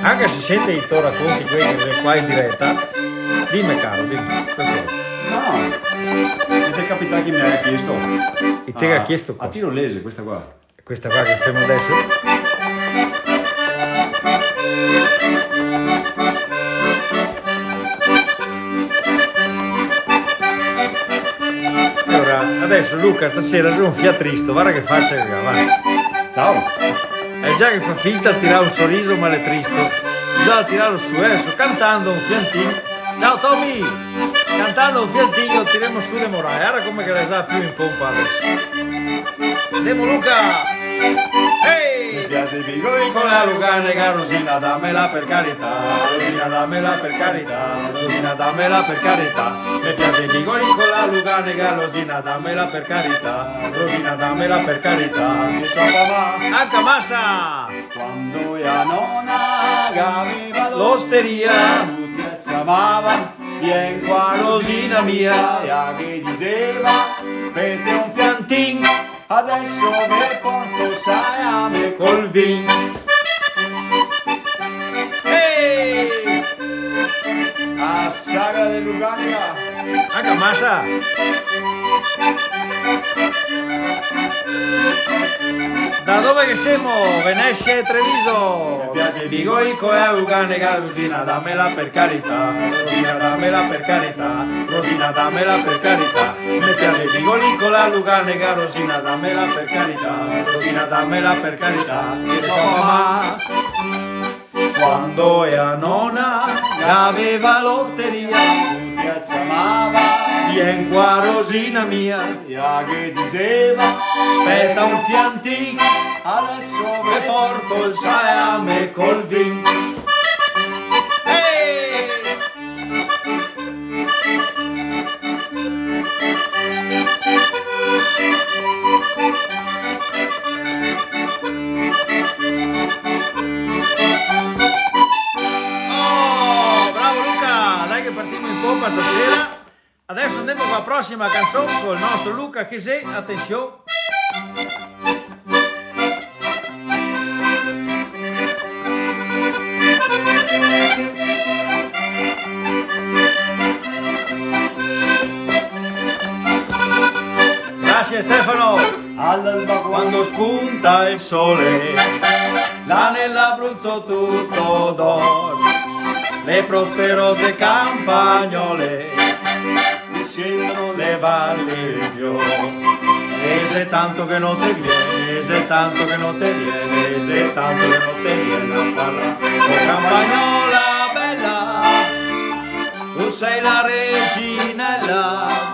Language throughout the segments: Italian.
Anche se sente i tuoi racconti quelli che qua in diretta, dimmi caro, dimmi. No, mi sei capitato che mi hai chiesto. E te che ha chiesto A cosa? tirolese, questa qua. Questa qua che facciamo adesso? Allora, adesso Luca stasera c'è un Fiat Tristo, guarda che faccia che va. Ciao. È già che fa finta di tirare un sorriso ma è tristo. Bisogna tirarlo su, cantando un fiantino. Ciao Tommy! Cantando un fiantino tiriamo su le morai. Guarda come che le sa più in pompa adesso. Andiamo Luca! Ehi! Mi piace il bigoi con la Lucanica, Rosina dammela per carità. Rosina dammela per carità. Rosina dammela per carità. Mi piace il bigoi con la Lucanica, Rosina dammela per carità. Rosina dammela per carità. Che so mamma. Anche massa! Quando io nonna aveva L'osteria! tutti chiamavano, vien qua Rosina mia, e che diceva, aspetta un fiantin, adesso me porto sai a me col vin. Ehi! A saga del Lucanica. Anche massa! Da dove che siamo? Venezia e Treviso! Mi piace il bigoico e Lucanica, Rosina dammela per carità, Rosina dammela per carità, Rosina dammela per carità. Mi piace il bigoico la Lucanica, Rosina dammela per carità, Rosina dammela per carità. Che so mamma. Quando ea nonna aveva l'osteria, tutti chiamava, vien qua Rosina mia, e che diceva, aspetta un fiantin, adesso ve porto il salame col vin. Ehi! Oh, bravo Luca! Dai che partiamo in pompa stasera. Adesso andiamo con la prossima canzone con il nostro Luca Chisè. Attenzione! Grazie Stefano! All'alba quando spunta il sole, là nell'Abruzzo tutto d'oro, le prosperose campagnole discendono le valli e i fiori. E se tanto che non te viene, se tanto che non te viene, se tanto che non te viene a parlare. Oh campagnola bella, tu sei la reginella.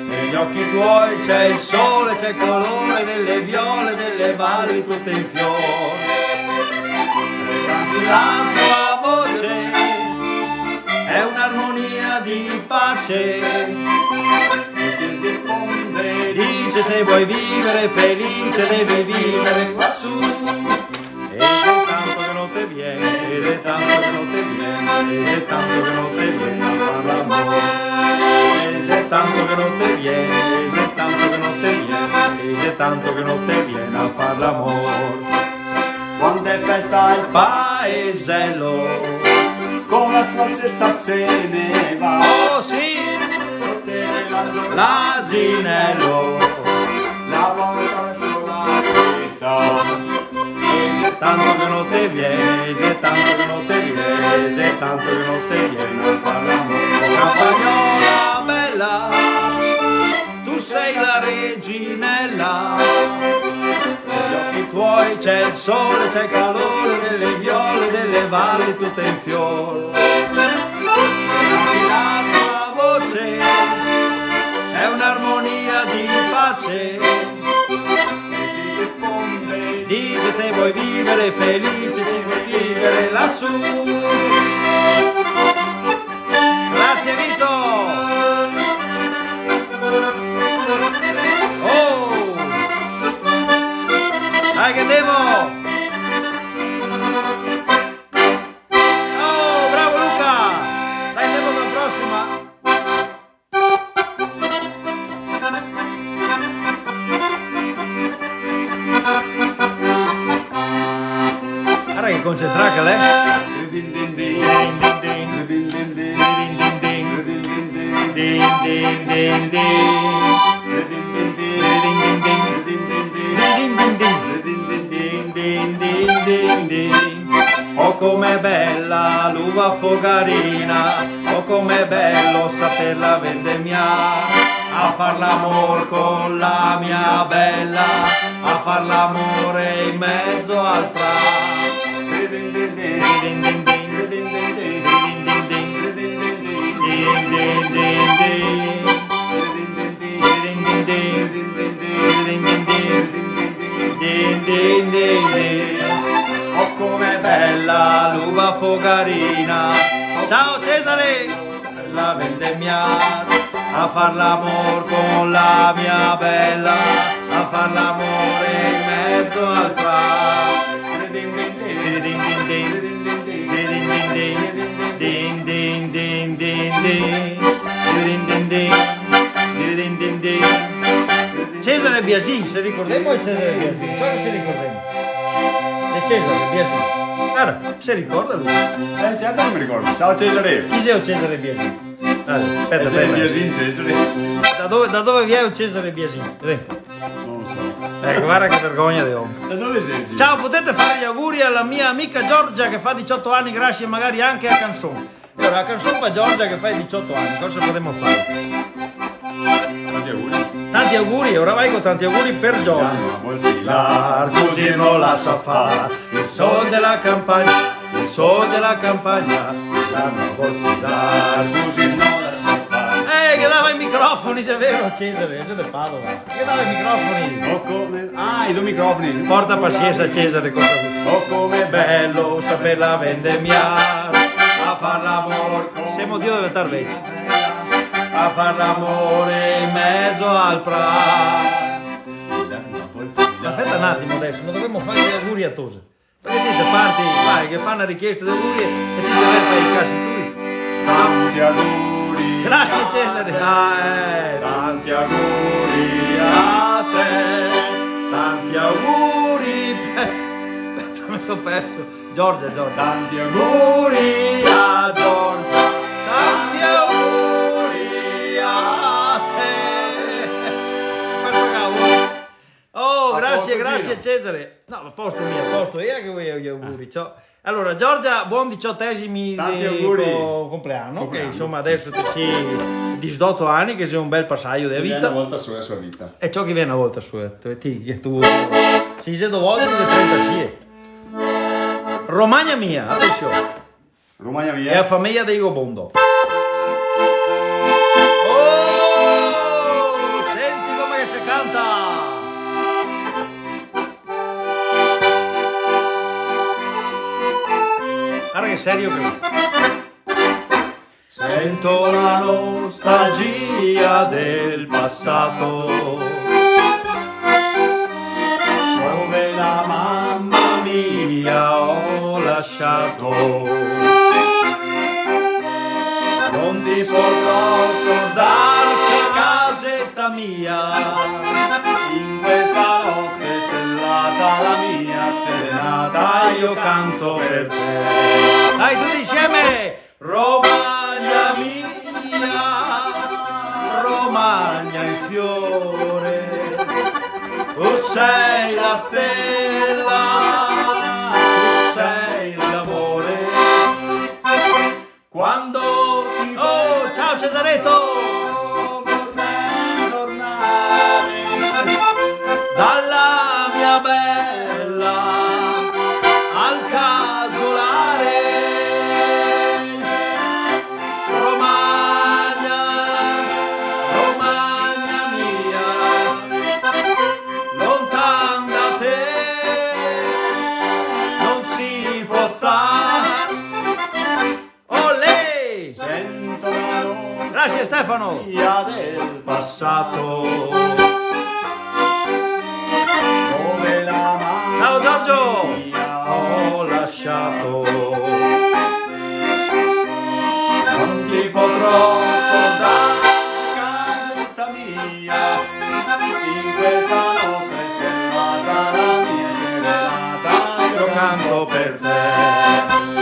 Negli occhi tuoi c'è il sole, c'è il colore delle viole, delle valli tutte in fiore. Se canti la tua voce è un'armonia di pace e si diffonde, dice se vuoi vivere felice devi vivere quassù. E se tanto che non te viene, e se tanto che non te viene, e se tanto che non te viene a far l'amore. E se tanto che non te viene, e se tanto che non te viene, e se tanto che non te viene a far l'amore. Quando è festa il paesello, con la sua cesta se ne va. Oh sì! L'asinello, la porta verso la città. E se tanto che non te viene, e se tanto che non te viene, e se tanto che non te viene a far l'amore. Campagnola bella, tu sei la reginella. Negli occhi tuoi c'è il sole, c'è il calore delle viole, delle valli tutte in fiore. La tua voce è un'armonia di pace e si diffonde, dice se vuoi vivere felice ci vuoi vivere lassù. Grazie Vito! Oh! Dai che devo! Oh, bravo Luca! Dai, andiamo con la prossima! Guarda che concentrato Din din din. Din din din. Din din din. Oh com'è bella l'uva fogarina, oh com'è bello saperla vendemmiare, a far l'amor con la mia bella, a far l'amore in mezzo al prato. Oh com'è bella l'uva fogarina. Ciao Cesare! La vendemmiare, a far l'amor con la mia bella, a far l'amore in mezzo al prato. Cesare Biasin, se ricordiamo il Cesare Biasin, cosa si ricordiamo? Di Cesare Biasin. Allora, si ricorda lui? Certo che mi ricordo. Ciao Cesare. Chi sei il Cesare Biasin? Allora, aspetta, Sei il aspetta. Biasin Cesare. Da dove viene il Cesare Biasin? Non lo so. Ecco, guarda che vergogna di uomo. Da dove sei? Ciao, potete fare gli auguri alla mia amica Giorgia che fa 18 anni, grazie magari anche a Canson. Allora, a Canson fa Giorgia che fa 18 anni, cosa potremmo fare? Tanti auguri. Tanti auguri, ora vai con tanti auguri per Giorgia. Vuol filar, così non la sa fare. Il sol della campagna, il sol della campagna, l'anno vuol filar, Così non la sa fare. che dava i microfoni, se è vero, Cesare, sei del Padova. Che dava i microfoni. Oh come... Ah, i due microfoni. Porta pazienza Cesare con questo. Oh come Bello saperla vendemmiare, a far l'amor con... Siamo Dio deve star vecchi. A far l'amore in mezzo al prato. Aspetta un attimo adesso, non dovremmo fare gli auguri a Tosa. Perché dite parti, vai, che fa una richiesta di auguri e ti deve fare i cazzi tu. Tanti auguri. Grazie Cesare. Tanti auguri a te. Tanti auguri. Mi sono perso. Giorgia. Tanti auguri a Giorgia. Tanti auguri a te. Questo cavolo. Oh, A grazie, posto, grazie Gino. Cesare. No, a posto mio, a posto. Io che vuoi gli auguri. Ciao. Allora, Giorgia, buon 18esimi Tanti di auguri. compleanno. Che Compleanno. insomma adesso ti sei di 18 anni, che sei un bel passaggio della Una vita. volta sulla sua vita. E ciò che viene una volta su, che tu si sei due volte di 30 sì. Romagna mia, attenzione. Romagna È la via. famiglia di Igobondo. Oh, senti come si canta. Guarda che serio che Sento la nostalgia del passato, dove la mamma mia ho lasciato. Non ti potrò scordare che casetta mia, in questa notte stellata la mia serenata io canto per te. dai tutti insieme. Romagna mia, Romagna in fiore, tu sei la stella, tu sei l'amore. Quando ti Oh, ciao Cesaretto. vorrei tornare dalla mia bella al casolare. Romagna, Romagna mia, lontan da te non si può stare. Olè. Sento la nostalgia Grazie Stefano. del passato, dove la mamma Ciao, Giorgio. mia ho lasciato. Non ti potrò scordare casetta mia, in questa notte stellata la mia serenata io canto per te.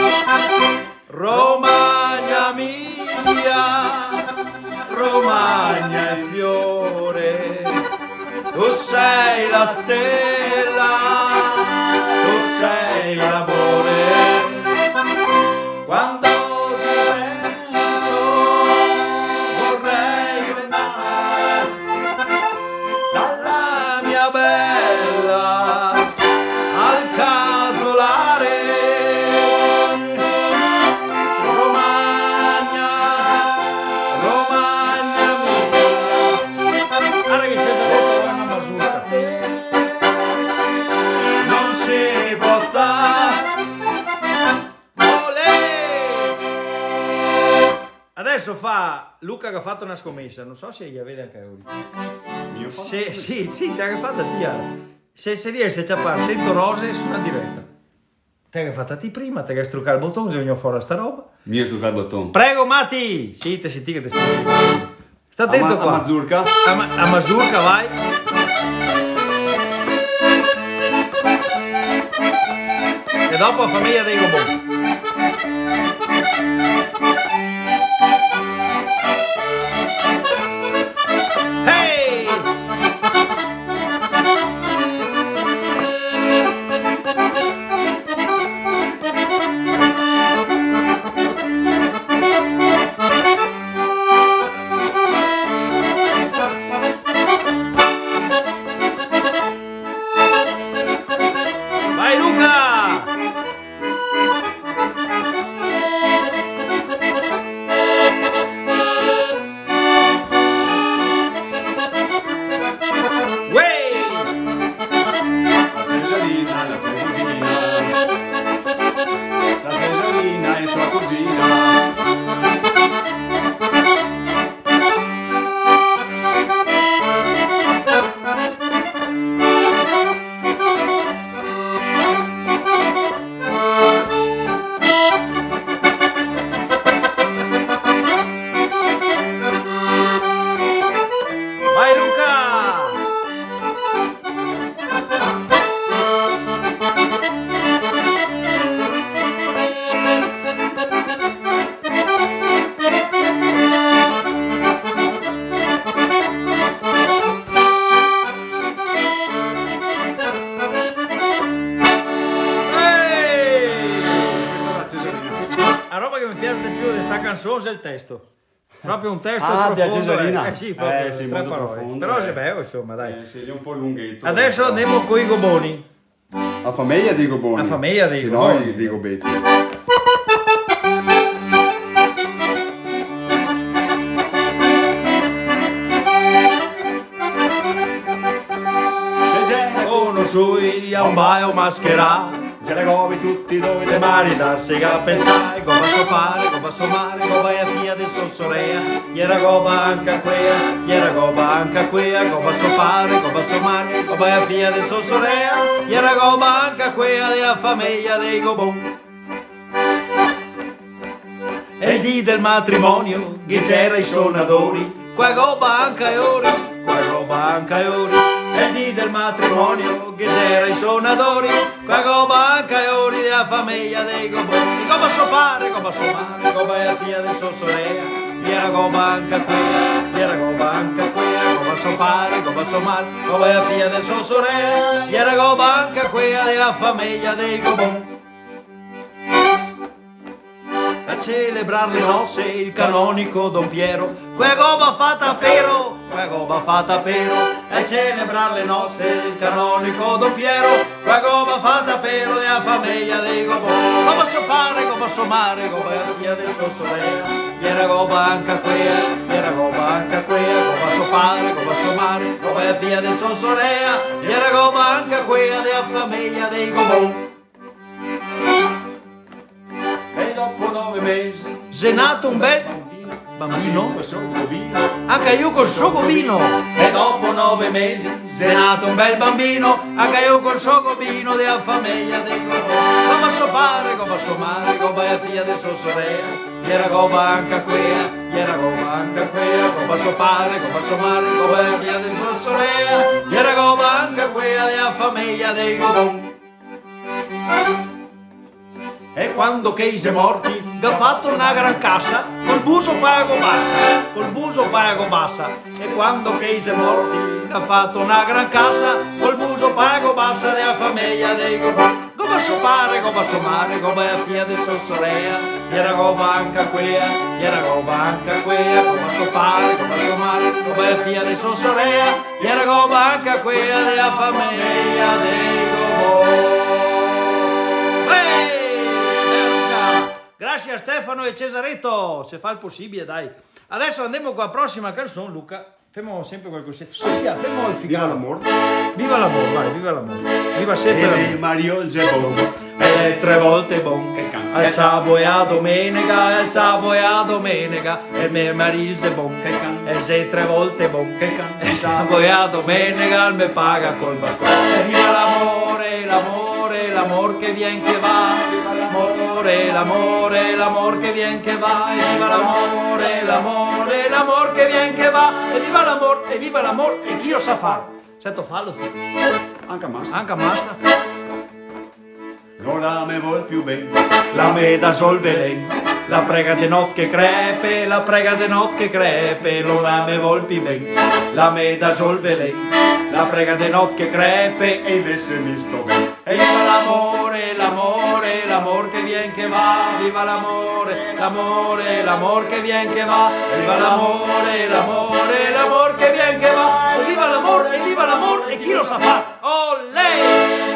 adesso fa Luca che ha fatto una scommessa, non so se gli avete anche ora. Sì, te che fatta tia. Se riesce a ciappare 100 rose su una diretta. Te che fatta ti prima, te che strucca il bottone, se vengono fuori sta roba. Mi strucca il bottone. Prego Mati! Sì, te senti che te stai. Sta attento qua. A Mazurka. A Mazurka vai. E dopo a famiglia dei Gobon. È il testo, proprio un testo profondo, sì, proprio sì, tre parole, profondo, però se bello, insomma, dai. Sì, è un po' lunghetto. Adesso andiamo con i Goboni. A famiglia dei Goboni. A famiglia dei Goboni. Goboni. Dei Gobetti. Sui a un baio mascherato, ce le gobi tutti noi le mani darsi a pensare, come posso fare, come posso mare, come è fia del Sossorea, era goba anche quella, era goba anche quella, come posso fare, come posso mare, come è fia del Sossorea, era goba anche quella della famiglia dei Gobon. E il dì del matrimonio, che c'era i suonatori, qua goba anche ori, qua goba anche ori. E il dì del matrimonio, che c'era i suonatori, qua goba anche ori della famiglia dei Goboni. Come posso fare, come posso mare, come è fia del Sossorea, era goba anche quella, era goba anche quella, come posso fare, come posso mare, come è fia del Sossorea, era goba anche quella della famiglia dei Goboni. A celebrare le nozze il canonico Don Piero, quella goba fatta pero, quella goba fatta pero. A celebrare le nozze il canonico Don Piero, quella goba fatta pero della famiglia dei Goboni. Come posso fare, come posso mare, come è fia del Sossorea, era goba anche quella, era goba anche quella, come posso fare, come posso mare, come è fia del Sossorea, era goba anche quella della famiglia dei Goboni. E dopo 9 mesi s'è nato un bel bambino, anche io col suo gobino. E dopo 9 mesi s'è nato un bel bambino, anche io col suo gobino della famiglia dei Goboni. Come posso fare, come posso mare, come è figlia del Sossorea, era goba anche quella, era goba anche quella, come posso fare, come posso mare, come è figlia del Sossorea, era goba anche quella della famiglia dei Goboni. E quando che sei morti, che ha fatto una gran cassa, col buso pago basta, col buso pago basta. E quando che sei morti, che ha fatto una gran cassa, col buso pago basta della famiglia dei Goboni. Come posso fare, come posso mare, come è figlia del Sossorea, era goba anche quella, era goba anche quella, come posso fare, come posso mare, come è figlia del Sossorea, era goba anche quella della famiglia dei Goboni. Grazie a Stefano e Cesaretto, se fa il possibile, dai. Adesso andiamo con la prossima canzone, Luca. Facciamo sempre qualcosa. Facciamo il figato. Viva l'amore. Viva l'amore, vai, viva l'amore. Viva sempre l'amore. Mario Zebon. è 3 volte bon che canta. El sábado e a domenica, el sábado e a domenica, el mio marito è bon che canta. E sei 3 volte bon che canta. El sábado e a domenica, me paga col bastone. E viva l'amore, l'amore, l'amor che vien che va. L'amore, l'amore, l'amor che vien che va. E viva l'amore, l'amore, l'amor che vien che va. E viva l'amor, e chi lo sa fare? Sento fallo tu. Anche a massa. Anche a massa. Non la me vuol più bene. La me da sol velen, la prega de not che crepe, la prega de not che crepe, non la me vol più ben. La me da sol velen, la prega de not che crepe, E invece mi sto bene. e viva l'amore, l'amore, l'amor che vien che va, viva l'amore, l'amore, l'amor che vien che va, viva l'amore, l'amore, l'amor che vien che va, e viva l'amor, e chi lo sa fare? Olè!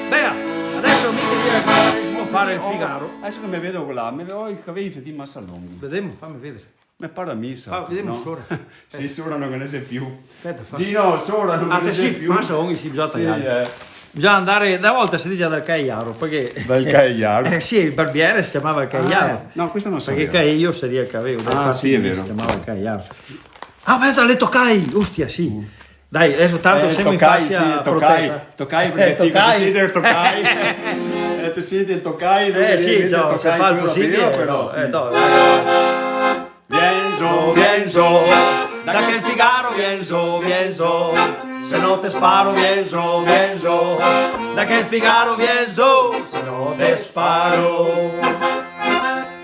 Bea, adesso mi devi fare il Figaro. Adesso che mi vedo là, mi vedo i capelli di massa lunghi. Vediamo, fammi vedere. Mi pare a missa. Vediamo no? sopra. Sì, sopra non ne sei più. Aspetta, fa. Sì, no, sopra non ne sei Sì, più. ma sono si bisogna Sì, tagliare. Bisogna andare, da volta si dice dal Cagliaro, perché... Dal Cagliaro. Sì, il barbiere si chiamava il Cagliaro. No, questo non so. Perché Caio seria il Caveo. Sì, è vero. Si chiamava il Cagliaro. Ah, aspetta, le toccai! Ostia, sì. Dai, adesso tanto siamo in toccai, fascia sì, protetta. toccai perché ti toccai. considero toccai. Ti senti il toccai, Sì, già, se fa il possibile, però. no, Vienzo, Vienzo, da che il Figaro vienzo, vienzo, se no te sparo vienzo, vienzo, da che il Figaro vienzo, se no te sparo.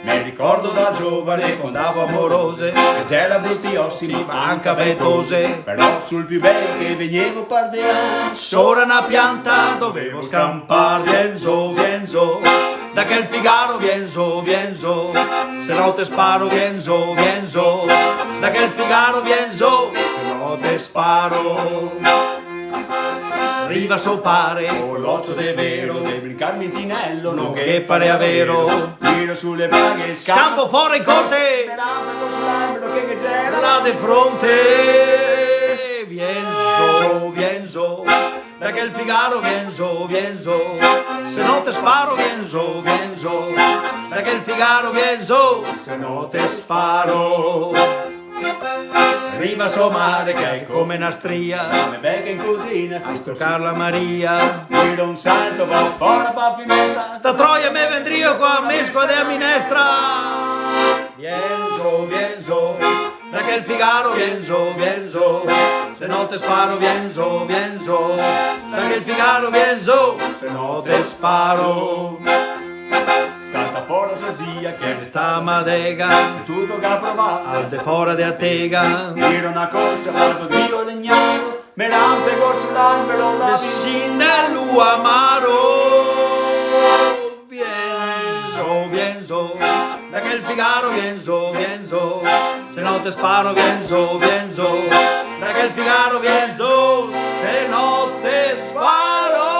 Mi ricordo da giovane Quando andavo amorose, che c'era brutti ossi sì, ma anche vetose, però sul più bello che venivo pardeato. sopra una pianta dovevo scampar, vienzo, vienzo, da che il Figaro vienzo, vienzo, se no te sparo vienzo, vienzo, da che il Figaro vienzo, se no te sparo. Arriva sopare, Con l'occhio de vero, de brincarmi tinello, no che pare vero, tiro sulle braghe, scampo fuori in corte, sull'albero che c'era. là de fronte, vienzo, vienzo, da che il Figaro vienzo, vienzo, se no te sparo vienzo, vienzo, da che il Figaro vienzo, se no te sparo. Arriva so mare che è come una stria, Me becca in cosina, a stoccar la Maria, tiro un salto, va fuori pa finestra. sta troia me vendrio qua a mesco de minestra. Vienzo, vienzo, da che il Figaro vienzo, vienzo, se no te sparo vienzo, vienzo, da che il Figaro vienzo, se no te sparo. Salta fuori la zia che ne sta Sta madega, tutto che ha provato. al de fora de Attega, Tiro una corsa, vado Dio legnaro, me lampego sull'albero la sin del amaro. Vienzo, vienzo, da che il Figaro vienzo, vienzo, se no te sparo vienzo, vienzo, da che il Figaro vienzo, se no te sparo.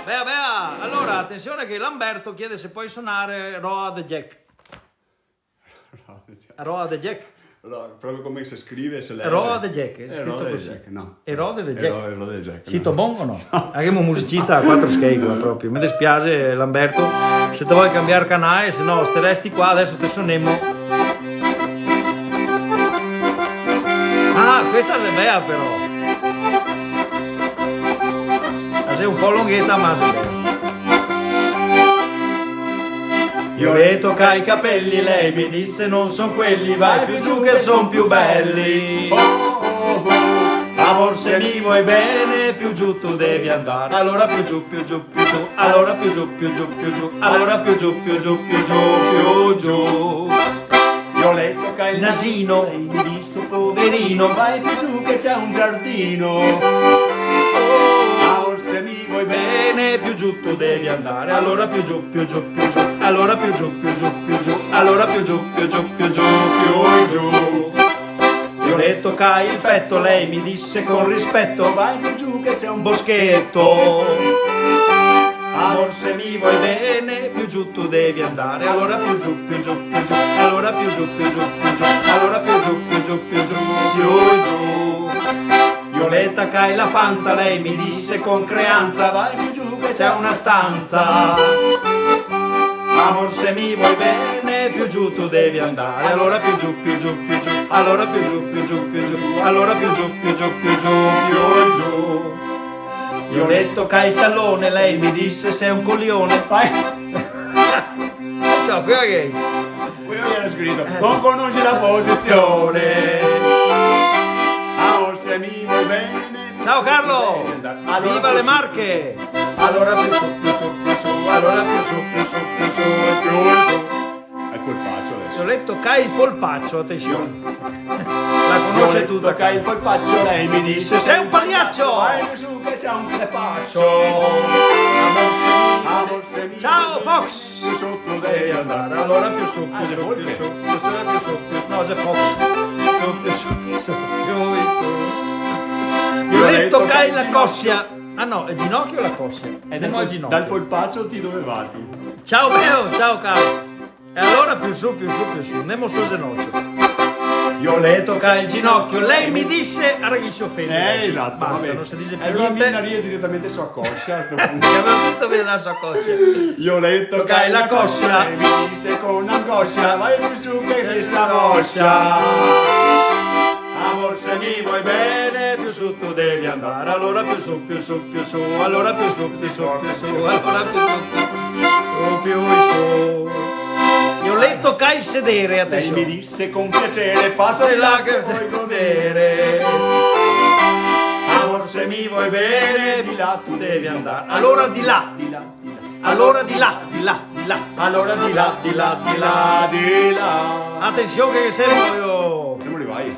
Bea, bea, allora attenzione che Lamberto chiede se puoi suonare Roa the Jack. Roa the Jack. Allora, proprio come si scrive, se legge. Roa the Jack, è scritto Roa the così. Jack, no. Erode the Jack. Roa the Jack. Sito bon o no? Anche un musicista a 4 skate qua proprio. Mi dispiace Lamberto, se te vuoi cambiare canale, se no te resti qua, adesso te suoniamo. Ah, questa è bella però. Sei un po' lunghetta ma sei bella. Io le toccai i capelli, lei mi disse non son quelli, vai più giù che son più belli. Amor se mi vuoi bene, più giù tu devi andare. Allora più giù, più giù, più giù. Allora più giù, più giù, più giù. Allora più giù, più giù, più giù, più giù. Io le toccai Il nasino, lei mi disse poverino, vai più giù che c'è un giardino. Amor se mi vuoi bene, più giù tu devi andare. Allora più giù, più giù, più giù. Allora più giù, più giù, più giù. Allora più giù, più giù, più giù, più giù. Io le toccai il petto, lei mi disse con rispetto, vai più giù che c'è un boschetto. Amor se mi vuoi bene, più giù tu devi andare. Allora più giù, più giù, più giù. Allora più giù, più giù, più giù. Allora più giù, più giù, più giù, più giù. Io Violetta c'hai la panza, lei mi disse con creanza, vai più giù che c'è una stanza. Amor, se mi vuoi bene, più giù tu devi andare. Allora più giù, più giù, più giù. Allora più giù, più giù, più giù. Allora più giù, più giù, più giù, più giù. Violetto c'hai il tallone, lei mi disse sei un coglione. Vai. Ciao, qui è Poi io era scritto, non conosci la posizione. Amor, se mi vuoi bene. Ciao Carlo! Allora, Viva le Marche! Allora più su, più su, più su. Allora più su, più su, più su, e più su. Ecco il paccio adesso. Ti ho letto c'hai il polpaccio, attenzione. La conosce tutta. Che il polpaccio, lei mi dice sei un pagliaccio! Vai più su che c'è un crepaccio. Amor, se mi Ciao Fox! più su tu devi andare. Allora più su, più le su, volpe? più su, più su, più su, più. No, c'è Fox. Più su, più su, più su. Ti ho letto c'hai la coscia. Ah no, è ginocchio o la coscia? Andiamo al ginocchio. Dal polpaccio ti dovevati. Ciao Beo, ciao caro. E allora più su, più su, più su. Andiamo sul ginocchio. Io le tocca il ginocchio, lei mi disse, a chi si offende. Esatto, basta, vabbè. non si dice più Allora niente. mi arriva direttamente su a coscia a sto punto. Che aveva tutto bene la sua coscia. Io le toccai la coscia e mi disse con angoscia, vai più su che ti scamoscia. Amor, se mi vuoi bene, più su tu devi andare. Allora più su, più su, più su. Allora più su, più su, più su. Allora più su, più su. Io le toccai il sedere, Lei attenzione. mi disse con piacere, passa di là se vuoi godere. Amor, se mi vuoi bene, di là tu devi andare. Allora di là. Di là, di là. Allora di là, di là, di là. Allora di là, di là, di là, di là. Attenzione che siamo io. Siamo lì, vai.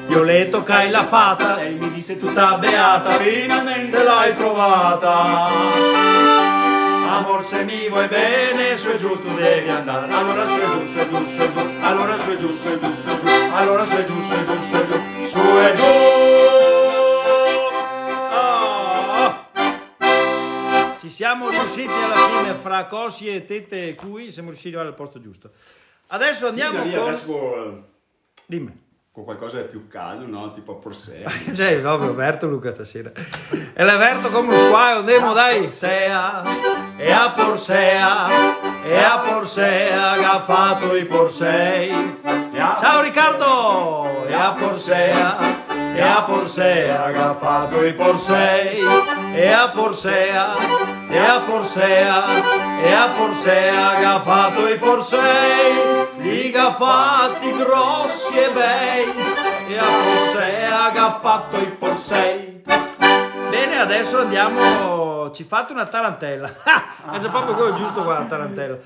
Io le toccai la fata. Lei mi disse tutta beata, finalmente l'hai trovata. Amor, se mi vuoi bene, su e giù tu devi andare. Allora su e giù, su e giù, su e giù. Allora su e giù, su e giù, su e giù. Allora su e giù, su e giù, su e giù. Su e giù. Ci siamo riusciti alla fine fra cossi e tette e cui siamo riusciti ad arrivare al posto giusto. Adesso andiamo Lì, con... adesso Dimmi. con qualcosa di più caldo, no? Tipo a Porsè. Cioè, proprio aperto Luca stasera. E l'aperto come un squaio, andiamo dai. Sea, e a Porsea, e a Porsea, che ha fatto i Porsei. Ciao Riccardo! E a Porsea, e a Porsea, che ha fatto i Porsei. E a Porsea, e a Porsea, e a Porsea, che ha fatto i Porsei. Li ha fatti grossi e bei, e a Porsea che ha fatto i Porsei. Bene, adesso andiamo, ci fate una tarantella. È proprio quello giusto qua, la tarantella.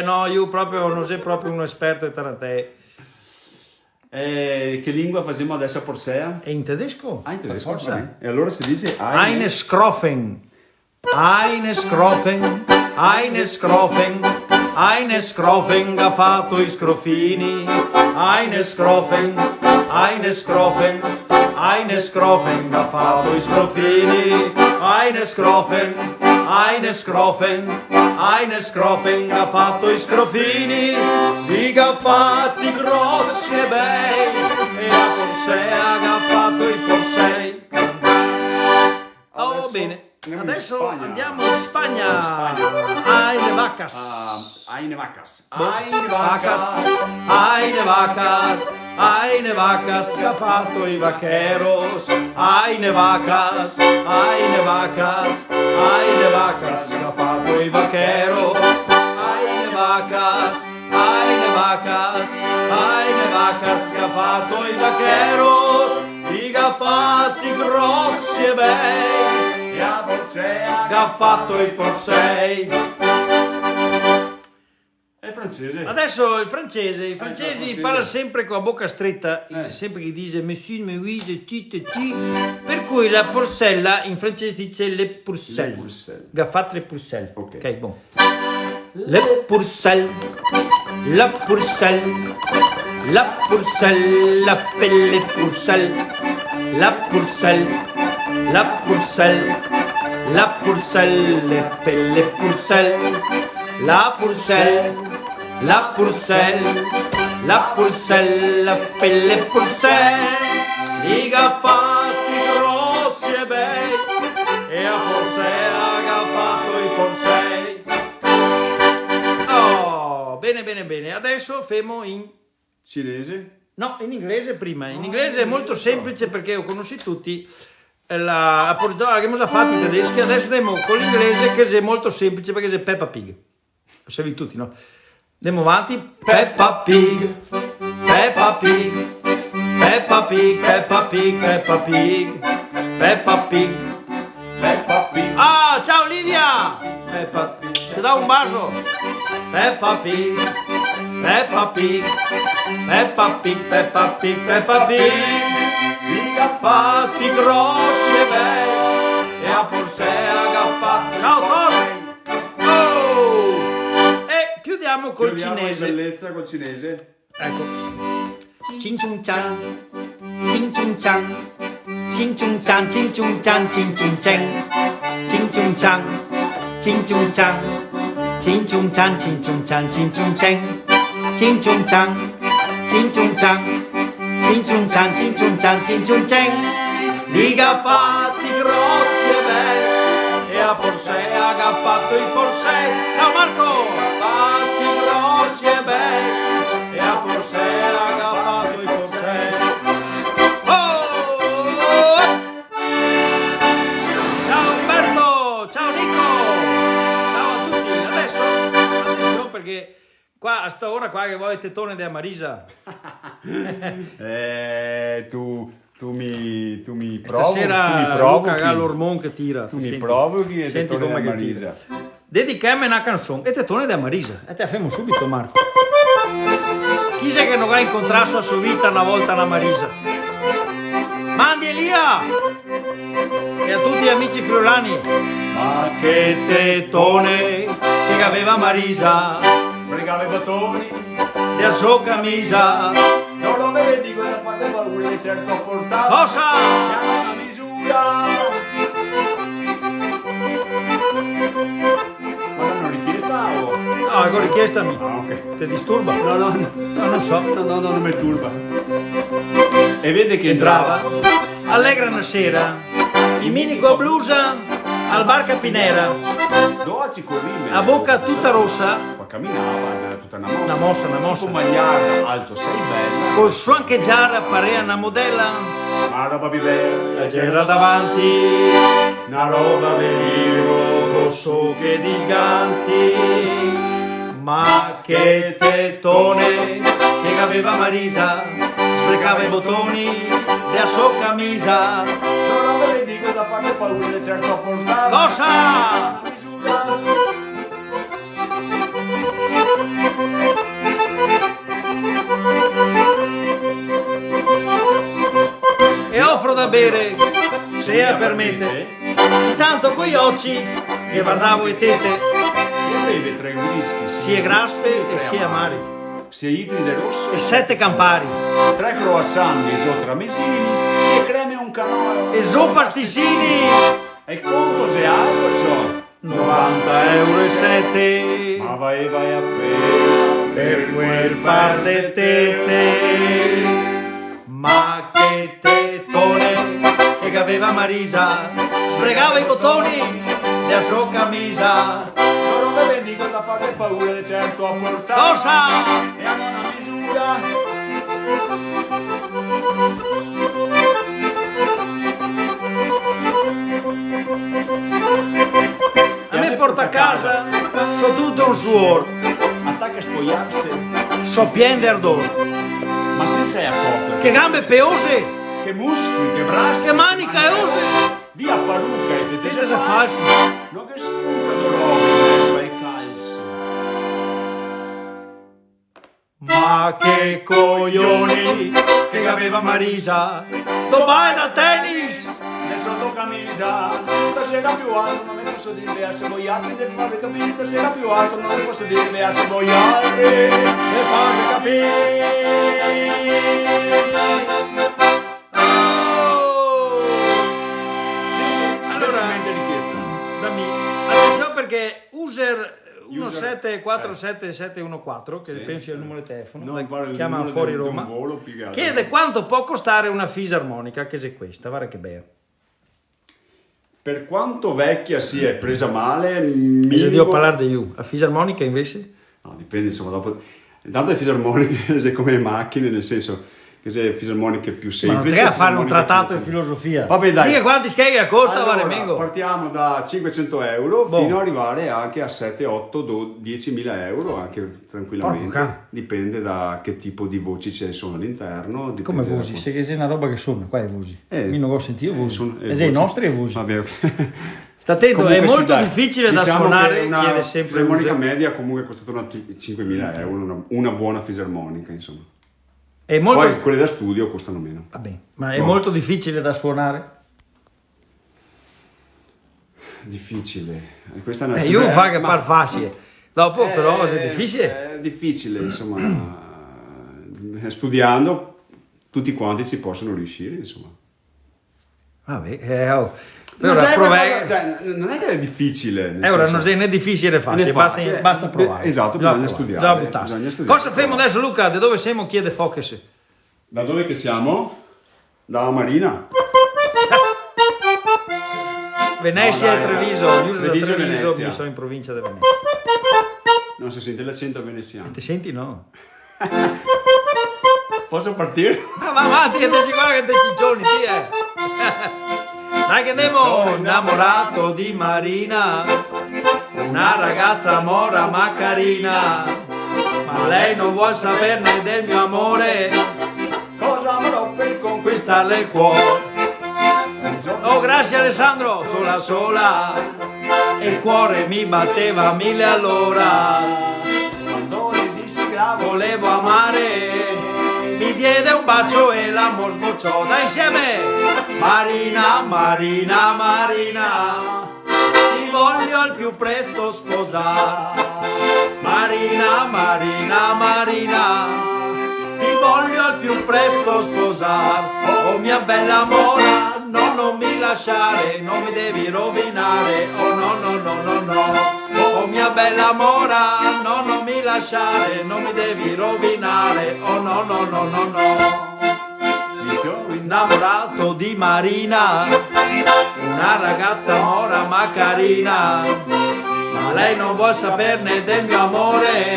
No, io proprio non sei proprio un esperto di tarantelle. Che lingua facciamo adesso a Porsè? E in tedesco? Ah, in tedesco. Forse. Vabbè. E allora si dice Eine Skrofen. Eine Skrofen. Eine Skrofen. Eine Skrofen ha fatto i scrofini. Eine Skrofen. Eine Skrofen. Eine Skrofen ha fatto i scrofini. Eine Skrofen. Eine Skrofen. Eine Skrofen ha fatto i scrofini. Li ha fatti grossi e bei. E a Porsea che ha fatto i Porsei. Oh, bene. Adesso andiamo in Spagna. Eine vacas. Eine vacas. Eine vacas. Eine vacas. Eine vacas che ha fatto i vaqueros. Eine vacas. Eine vacas. Eine vacas che ha fatto i vaqueros. Eine vacas. Eine vacas. Eine vacas che ha fatto i vaqueros. Li ha fatti grossi e bei. E a Porsè Che ha fatto i Porsei. è francese. Adesso il francese, i francesi francese. parlano sempre con la bocca stretta, sempre che dice monsieur, mais oui, de tu, per cui la porsella in francese dice le pourcelles. Le pourcelles. Che ha fatto le pourcelles. Ok. Bon. Le pourcelles, la pourcelle, la pourcelle, la fait les pourcelles, la pourcelle, la pourcelle, la pourcelle, fait les pourcelles, la pourcelle, la pourcelle, la pourcelle, fait les pourcelles. Liga fatti grossi e bei, e a Porsè agaffato i Porsè. Oh, bene, bene, bene. Adesso femo in cinese? No, in inglese prima. In inglese è molto semplice perché ho conosciuto tutti la politica che abbiamo fatto i tedeschi. Adesso andiamo con l'inglese che è molto semplice perché è Peppa Pig. Lo sapevi tutti, no? Andiamo avanti. Peppa Pig, Peppa Pig, Peppa Pig, Peppa Pig, Peppa Pig, Peppa Pig, Peppa Pig. Ah, ciao Livia! Peppa Pig. Ti dà un bacio. Peppa Pig, Peppa Pig, Peppa Pig, Peppa Pig, Peppa Pig. Liga fatti grossi e bei, e a Porsè agaffato. Ciao Tommy! Oh! E chiudiamo col cinese. Bellezza col cinese. Ecco. Cin chun chan, cin chun chan, cin chun chan, cin chun chan, cin chun chen, cin chun chan, cin chun chan, cin chun chan, cin chun chan, cin chun chen, cin chun chan, cin chun chan, cin chun chan, cin chun chan, cin chun chen. Liga fatti grossi e bei, e a Porsè agaffato i Porsè. Ciao Marco! Fatti grossi e bei, e a Porsè agaffato i Porsè. Oh! Ciao Umberto! Ciao Nico! Ciao a tutti! Adesso, attenzione perché qua a sta ora qua che vuoi il tettone della Marisa. Tu mi provochi. Stasera Luca ha l'ormone che tira. Tu mi provochi e senti tettone come della che tira. Marisa. Dedicami una canzone e tettone della Marisa. E te la fermo subito, Marco. Chi sei che non ha incontrato a sua vita una volta la Marisa? Mandi Elia! E a tutti gli amici friulani. Ma che tettone che aveva Marisa, Pregava i bottoni, della sua camisa. non lo me dico da parte paura di certo portato. Cosa? Siamo una misura. Ma l'hanno richiesta o? No, ecco richiestami. Ah, ok. Ti disturba? No, Non so. no, non mi turba. E vede che entrava. Allegra una sera, in minico blusa, al bar Capinera, Dolci corrime. a bocca tutta rossa, Qua camminava, c'era tutta una mossa. una mossa, una mossa. Un magliarda, alto sei bella. Col suo ancheggiare parea una modella, Ma roba più bella. c'era davanti, una roba venivo, con su che di ganti. Ma che tettone che aveva Marisa, sprecava i bottoni della sua camisa. Non lo me dico da parte paura di certo portato. Cosa? Una misura. E offro da bere, se permette, intanto coi occhi che guardavo i tete, E beve 3 whisky. sia grasse e sia amari, 6 ibride rosso. e 7 campari, 3 croissant e so tramesini. 6 creme e un canoe. e so pasticini, E il conto se altro ciò. 90 euro e 7, Ma vai appena per quel par de tete. Ma che tettone che aveva Marisa, sbregava i bottoni della sua camisa. non lo me dico da parte paura di certo a portato. Cosa? E hanno una misura. A me porta a casa, so tutto un suor, Attacca a spogliarsi. so pien d'ardor, Ma se sei a coppia. che gambe peose, Che muscoli, che braccia. che mani caose, Via parrucca e che tese tese falsi. Non che spunta d'orologio e calzi. Ma che coglioni che aveva Marisa, domani da tennis. Nel sottocamisa. Stasera più alto non ne posso dire a Seboiati. Devi farmi capire. Stasera più alto non ne posso dire a Seboiati. E fammi capire. Oh! Allora, Certamente richiesta. dammi attenzione perché 1747714, che Sì. penso sia il numero di telefono, No, guarda, il chiamano numero fuori di un Roma, volo più che altro. chiede quanto può costare una fisarmonica, che è questa, guarda che bella. Per quanto vecchia sia presa male, Se minimo... devo parlare di you, la fisarmonica invece? No, dipende, insomma, dopo... Intanto le fisarmoniche sono come macchine, nel senso che se fisarmoniche più Ma semplici... non te a fare un fisarmoniche trattato più- di filosofia. Vabbè, dai. Dica quanti scheghe costa, Allora, vale Mengo. partiamo da 500 euro Boh. fino ad arrivare anche a 7, 8, 10.000 euro, anche tranquillamente. Porco cane. Dipende da che tipo di voci ci sono all'interno. dipende Come da voci? Se è una roba che suona, qua è voci. Eh, Io non ho sentito voci. sono- E se i voci. nostri è voci. Vabbè, ok. Sta attento, Comunque è sì, molto dai. difficile da Diciamo suonare, che una chiede sempre fisarmonica uso. media comunque è costata 5.000 euro, una buona fisarmonica, insomma. È molto... Poi quelle da studio costano meno. Vabbè, ma è Boh. molto difficile da suonare. Difficile. Questa è una Io ma- fa che par facile. Dopo però è Eh, difficile. È difficile, insomma. Studiando tutti quanti ci possono riuscire, insomma. Vabbè, oh. Non, Ora c'è provai- qualcosa- cioè, non è che è difficile. nel ora senso- non è né difficile né facile, Né basta, facile. basta provare. Esatto, bisogna studiare, Bisogna buttarsi. bisogna studiare. Cosa facciamo adesso, Luca? Da dove siamo? Chiede Focus. Da dove che siamo? Da Marina. Venezia No, e dai, Treviso, dai. io sono da Treviso e Treviso, Venezia. mi sono in provincia di Venezia. Non si sente l'accento veneziano. Ti senti no? Posso partire? Ah, va avanti, che te si guarda che te ciccioni, ti è. Dai che andiamo! Sono innamorato di Marina, una ragazza mora ma carina, ma lei non vuol saperne del mio amore, Cosa avrò per conquistarle il cuore. Oh, grazie Alessandro, sola sola, e il cuore mi batteva 1000 all'ora. Quando le dissi gravo Volevo amare, mi diede un bacio e l'amor sbocciò. Dai insieme! Marina, Marina, Marina, ti voglio al più presto sposare. Marina, Marina, Marina, ti voglio al più presto sposare. Oh mia bella mora, no, non mi lasciare, non mi devi rovinare. Oh no, no, no, no, no. Oh mia bella mora, no, non mi lasciare, non mi devi rovinare. Oh no, no, no, no, no. mi sono Innamorato di Marina, una ragazza mora ma carina, ma lei non vuol saperne del mio amore,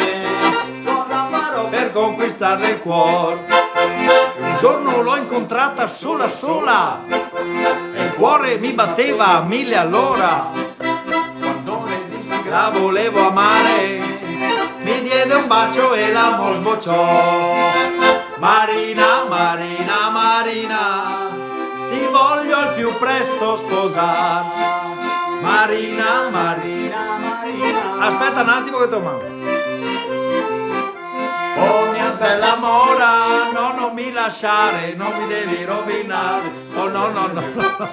Cosa farò per conquistarle il cuore. Un giorno l'ho incontrata sola sola, e il cuore mi batteva a 1000 all'ora. quando le dissi La volevo amare, mi diede un bacio e l'amor sbocciò. Marina, Marina, Marina, ti voglio al più presto sposare. Marina, Marina, Marina. aspetta un attimo che domando. Oh mia bella mora, no, non mi lasciare, non mi devi rovinare. Oh no, no, no, no.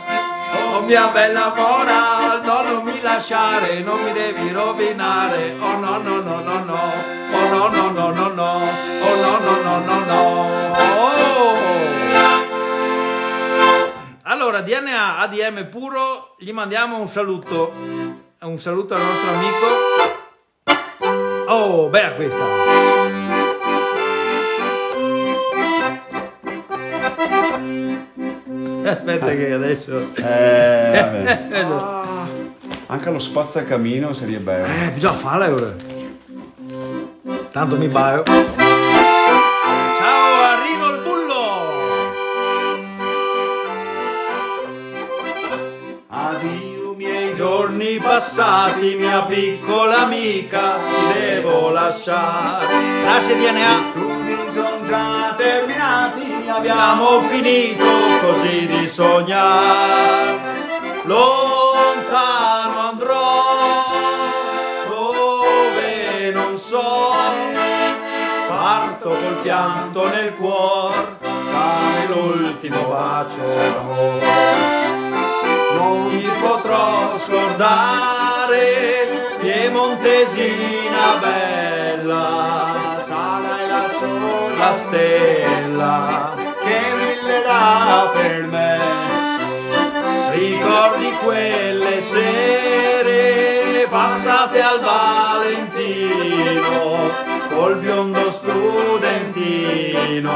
Oh mia bella mora, no, non mi lasciare, non mi devi rovinare. Oh no, no, no, no, no. Oh no, no, no, no, no. Oh no, no, no, no, no. Oh. Allora, DNA ADM puro, gli mandiamo un saluto. Un saluto al nostro amico. Oh, bella questa. Aspetta che adesso... Vabbè. Anche lo spazzacamino sarebbe bello. bisogna farla ora. Tanto mi baio. Ciao, arrivo il bullo! Addio miei Giorni passati, mia piccola amica, ti devo lasciare. Grazie DNA. studi sono già terminati. Abbiamo finito così di sognare. Lontano andrò, dove non so. Parto col pianto nel cuore, dammi l'ultimo bacio d'amore. Non mi potrò scordare, piemontesina bella, Sarai la sola la stella che brillerà per me. ricordi quelle sere, passate al Valentino col biondo studentino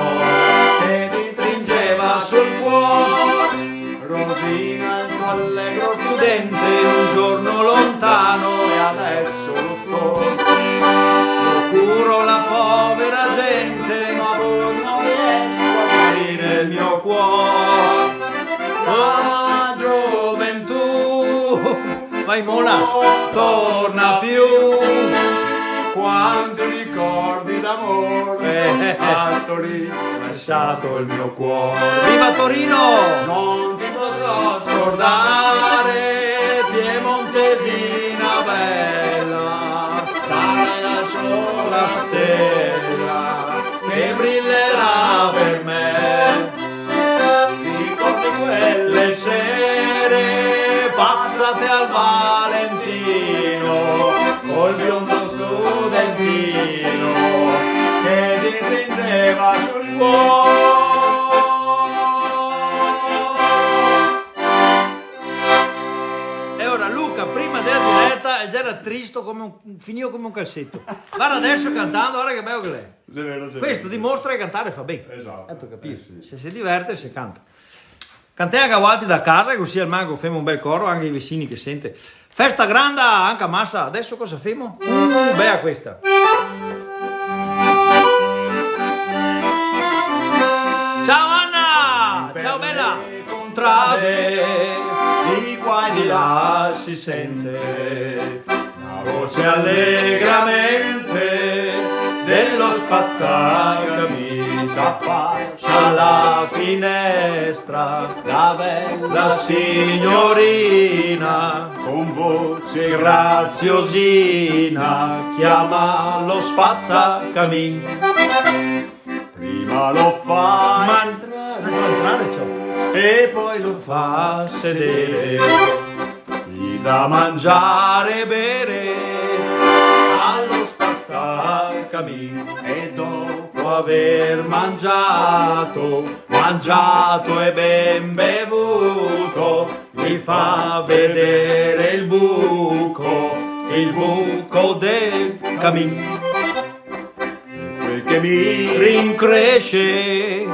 che mi stringeva sul cuore. Rosina, il tuo allegro studente, un giorno lontano e adesso lo curo la povera gente, ma pur non riesco a guarire il mio cuore. La gioventù, vai Mona, torna più. Quanti ricordi d'amore a Torino ho lasciato il mio cuore. Viva Torino! Non ti potrò scordare, piemontesina bella, sarai la sola stella che brillerà per me. Ricordi quelle sere passate al Valentino col biondo studentino che ti stringeva sul cuore. E ora Luca prima della diretta già era tristo come finivo come un calzetto. Guarda adesso cantando, guarda che bello che è. Questo dimostra che cantare fa bene. Esatto. Tu capisci? Sì. Se si diverte si canta. Cantea cavati da casa, così al mago femo un bel coro, anche i vicini che sente. Festa grande anche a massa, adesso cosa femo? Bella questa. Ciao Anna! Ciao bella! Contrade, di qua e di là si sente la voce allegramente dello spazzacamino. S'affaccia alla finestra la bella signorina con voce graziosina chiama lo spazzacamin. Prima lo fa entrare ciò. e poi lo fa sedere, gli dà mangiare e bere allo spazzacamin e dopo aver mangiato e ben bevuto gli fa vedere il buco del camin. Quel che mi rincresce,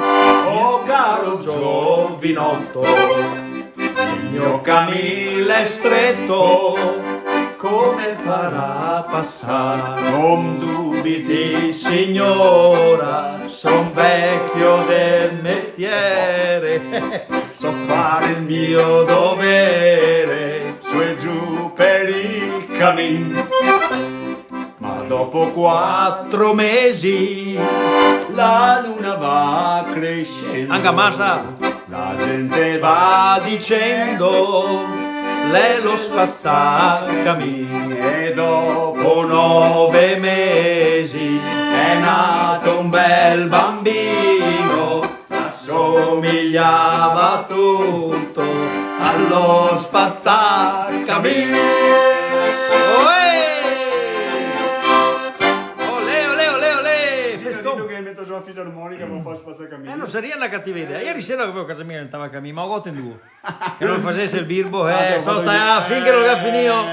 oh caro giovinotto, il mio camille è stretto, come farà a passare? Non dubiti signora, son vecchio del mestiere, so fare il mio dovere, su e giù per il cammin. Ma dopo 4 mesi la luna va crescendo, Anche a massa. la gente va dicendo lei lo spazzacamin e dopo 9 mesi è nato un bel bambino, assomigliava tutto allo spazzacamin. Che metto sulla fisarmonica per far spazzacamino. Non sarebbe una cattiva idea. Ieri sera avevo a casa mia andava a camminare, ma ho gotten due. Che non facesse il birbo, finché non l'ha finito.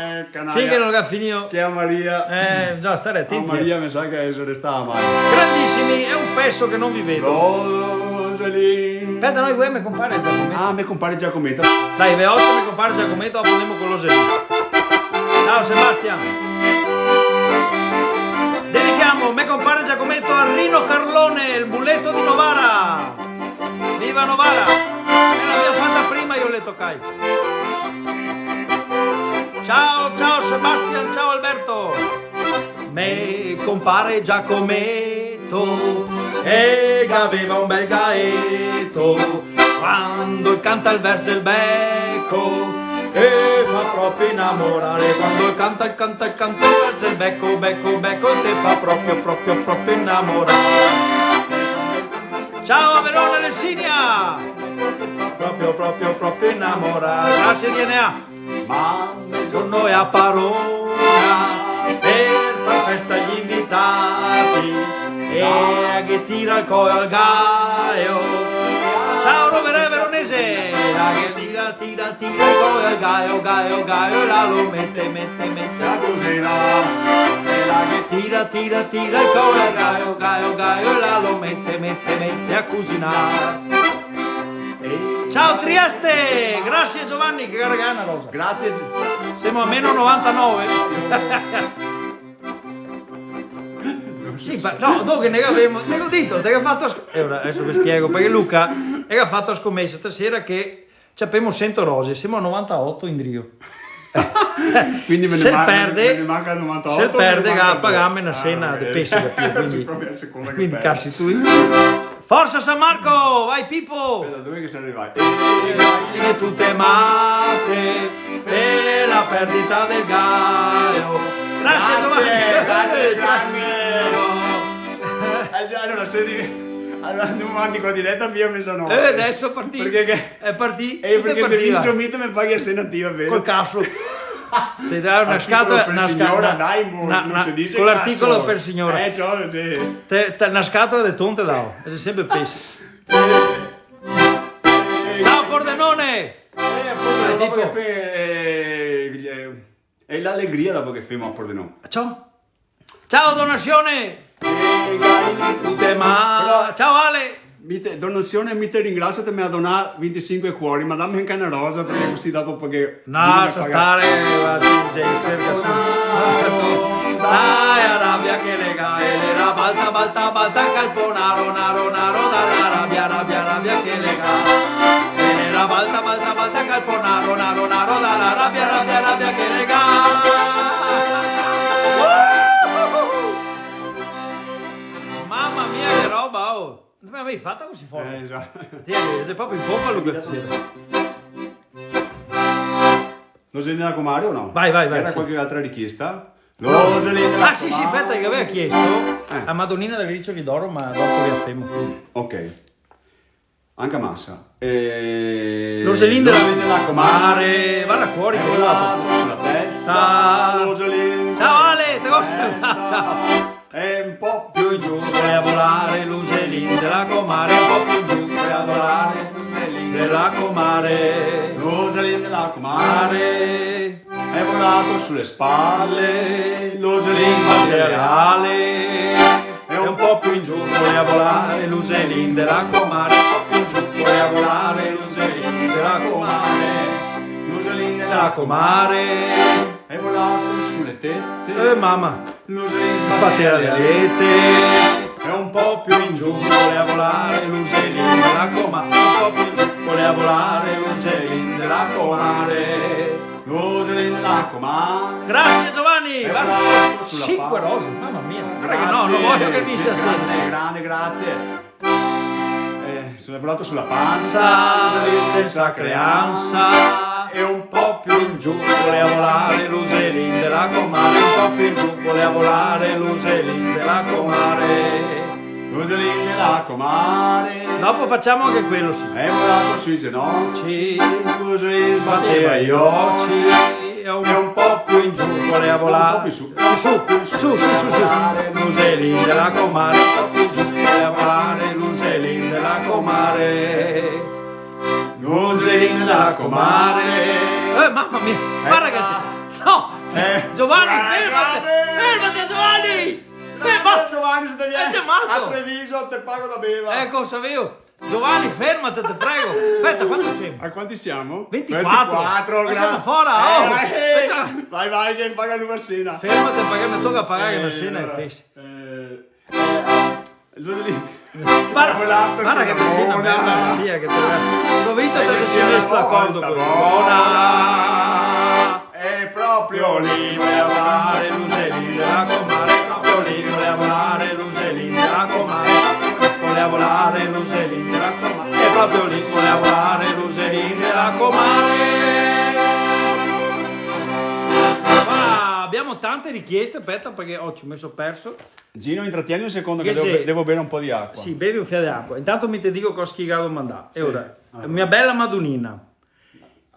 Finché non l'ha finito. Che a Maria. Già, stare A attenti. Maria mi sa che se ne sta male. Grandissimi, è un pezzo che non vi vedo. Rosalina. Aspetta, noi mi compare Giacometto. Ah, mi compare Giacometto. Dai, V8 mi compare Giacometto, dopo andiamo con l'Oselino. Ciao Sebastian. Dedichiamo me compare Giacometto a Rino Carlone, il bulletto di Novara. Viva Novara! Me l'abbiamo fatta prima, io le toccai. Ciao Sebastian, ciao Alberto. Me compare Giacometto e aveva un bel gaetto, quando canta il verso il becco e fa proprio innamorare, quando canta il verso il becco e te fa proprio innamorare. Ciao a Verona Lessinia, proprio innamorare. Grazie DNA. Ma un giorno è a Parona per far festa agli invitati e a che tira il coio al gaio. Ciao Rovere Veronese, a che tira il coio al gaio, e la lo mette cosina. Quella che tira il collo, gaio, e là lo mette a cucinare. Ciao Trieste! Grazie Giovanni, che regala rosa. Grazie. Siamo a meno 99. Sì, ma no, dopo ne avevo detto, che ha fatto adesso vi spiego, perché Luca ha fatto scommessa stasera che ci abbiamo 100 rose, siamo a 98 in Drio. Quindi se perde, 98, se perde pagammi una cena di pesce da più, quindi cassi tu. Forza San Marco, vai Pippo! Aspetta, dove che sei arrivato? E tutte matte per la perdita del Gaio. Grazie Giovanni! Allora, non mandi qua diretta via mi sono. Adesso è partito. Perché è partito. Perché se vince un mito mi paghi a senativa, vero? Col cazzo. Ti dai una scatola per signora, dai, non si dice con l'articolo cazzo. per signora. Sì. Una scatola di tonte dao, è sempre pesce. Ciao Pordenone! È l'allegria dopo che fai a Pordenone. Ciao donazione! Ciao Ale! Donazione mi ti ringrazio che mi ha donato 25 cuori, ma dammi anche una rosa perché così dopo perché no, sa stare dai Arabia che le gaelera balta calponaro naro dalla rabbia che le gaelera balta calponaro naro dalla rabbia che le mamma mia che roba, oh! Non mi avevi fatta così forte? Esatto. Sei proprio in pompa Luca stasera. Lo sei nella comare o no? Vai. Era sì. qualche altra richiesta? Sì, aspetta, che aveva chiesto a Madonnina del Riccioli d'Oro, ma dopo li affemo. Ok. Anche massa. Roselin della comare. Va da cuore, sulla testa. Ciao Ale, te lo ciao. È un po' Più in giù a volare l'Uselin della comare, un po' più in giù a volare l'Uselin della comare. Roselin della comare è volato sulle spalle, l'Uselin materiale. È un po' più in giù a volare l'Uselin della comare, un po' più in giù a volare l'Uselin della comare. L'Uselin della comare è volato sulle tette. Mamma! L'Uselin Sbatte alle alette, è un po' più in giù, voleva volare l'Uselin della comare, un po' più in giù, voleva volare l'Uselin della comare. L'Uselin della comare. Grazie Giovanni! È Guarda, volato sulla 5 palla. rose, mamma mia! Guarda che no, non voglio che mi sia sempre. Grande, grazie. Sono volato sulla pancia, Senza creanza. e un po' più in giù, Voleva volare l'Uselin della comare, un po' più in giù, voleva volare l'Uselin della comare. L'Uselin della comare. Dopo facciamo anche quello, sì. È volato sui ginocchi, Batteva l'Uselin sbatteva gli gli occhi, occhi. e un po' più in giù, voleva volare. Un po' più su. Su. L'Uselin della comare, un po' più in giù, voleva volare l'Uselin della comare. L'Uselin della comare. Mamma mia, guarda che... No! Giovanni, fermati Giovanni! Giovanni, se devi È chiamato! a Treviso te pago da beva. Ecco, sapevo! Giovanni, fermati, te prego! Aspetta, quanto siamo? A quanti siamo? 24! Ma siamo fuori, oh! Aspetta. Vai che paga una cena. Fermati, perché mi tocca pagare una cena e pesce. Guarda che ti una merda via che l'ho visto che ti sei messo d'accordo con è proprio lì voleva volare l'Uselin della comare, proprio lì voleva volare l'Uselin della comare, voleva volare l'Uselin della comare, e proprio lì voleva volare l'Uselin della comare. Abbiamo tante richieste, aspetta perché ci ho messo perso. Gino, intrattieni un secondo Che che se- devo bere un po' di acqua. Sì, bevi un fiato d'acqua. Intanto mi ti dico cosa schigato mandare. E ora, mia bella Madonnina.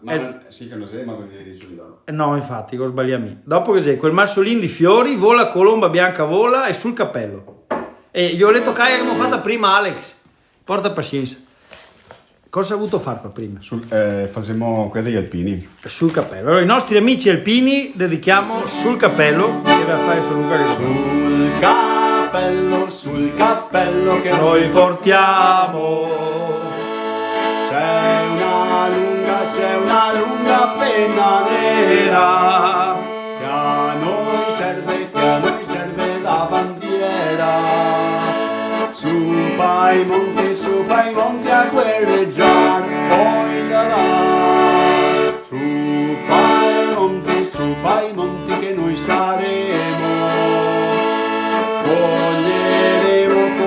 Ma sì che lo sei, ma non eri sul No, infatti, ho sbagliato. Dopo che sei quel massolino di fiori, vola colomba bianca vola e sul cappello. E gli ho detto che abbiamo fatta prima Alex. Porta pazienza. Cosa hai avuto fare per prima? Facciamo quella degli alpini. Sul cappello. Allora, i nostri amici alpini dedichiamo sul cappello, che va a fare su Luca Sul cappello che noi portiamo c'è una lunga penna nera che a noi serve da bandiera. Su pai monti a guerreggiar, poi da là. Su pai monti che noi saremo. Coglieremo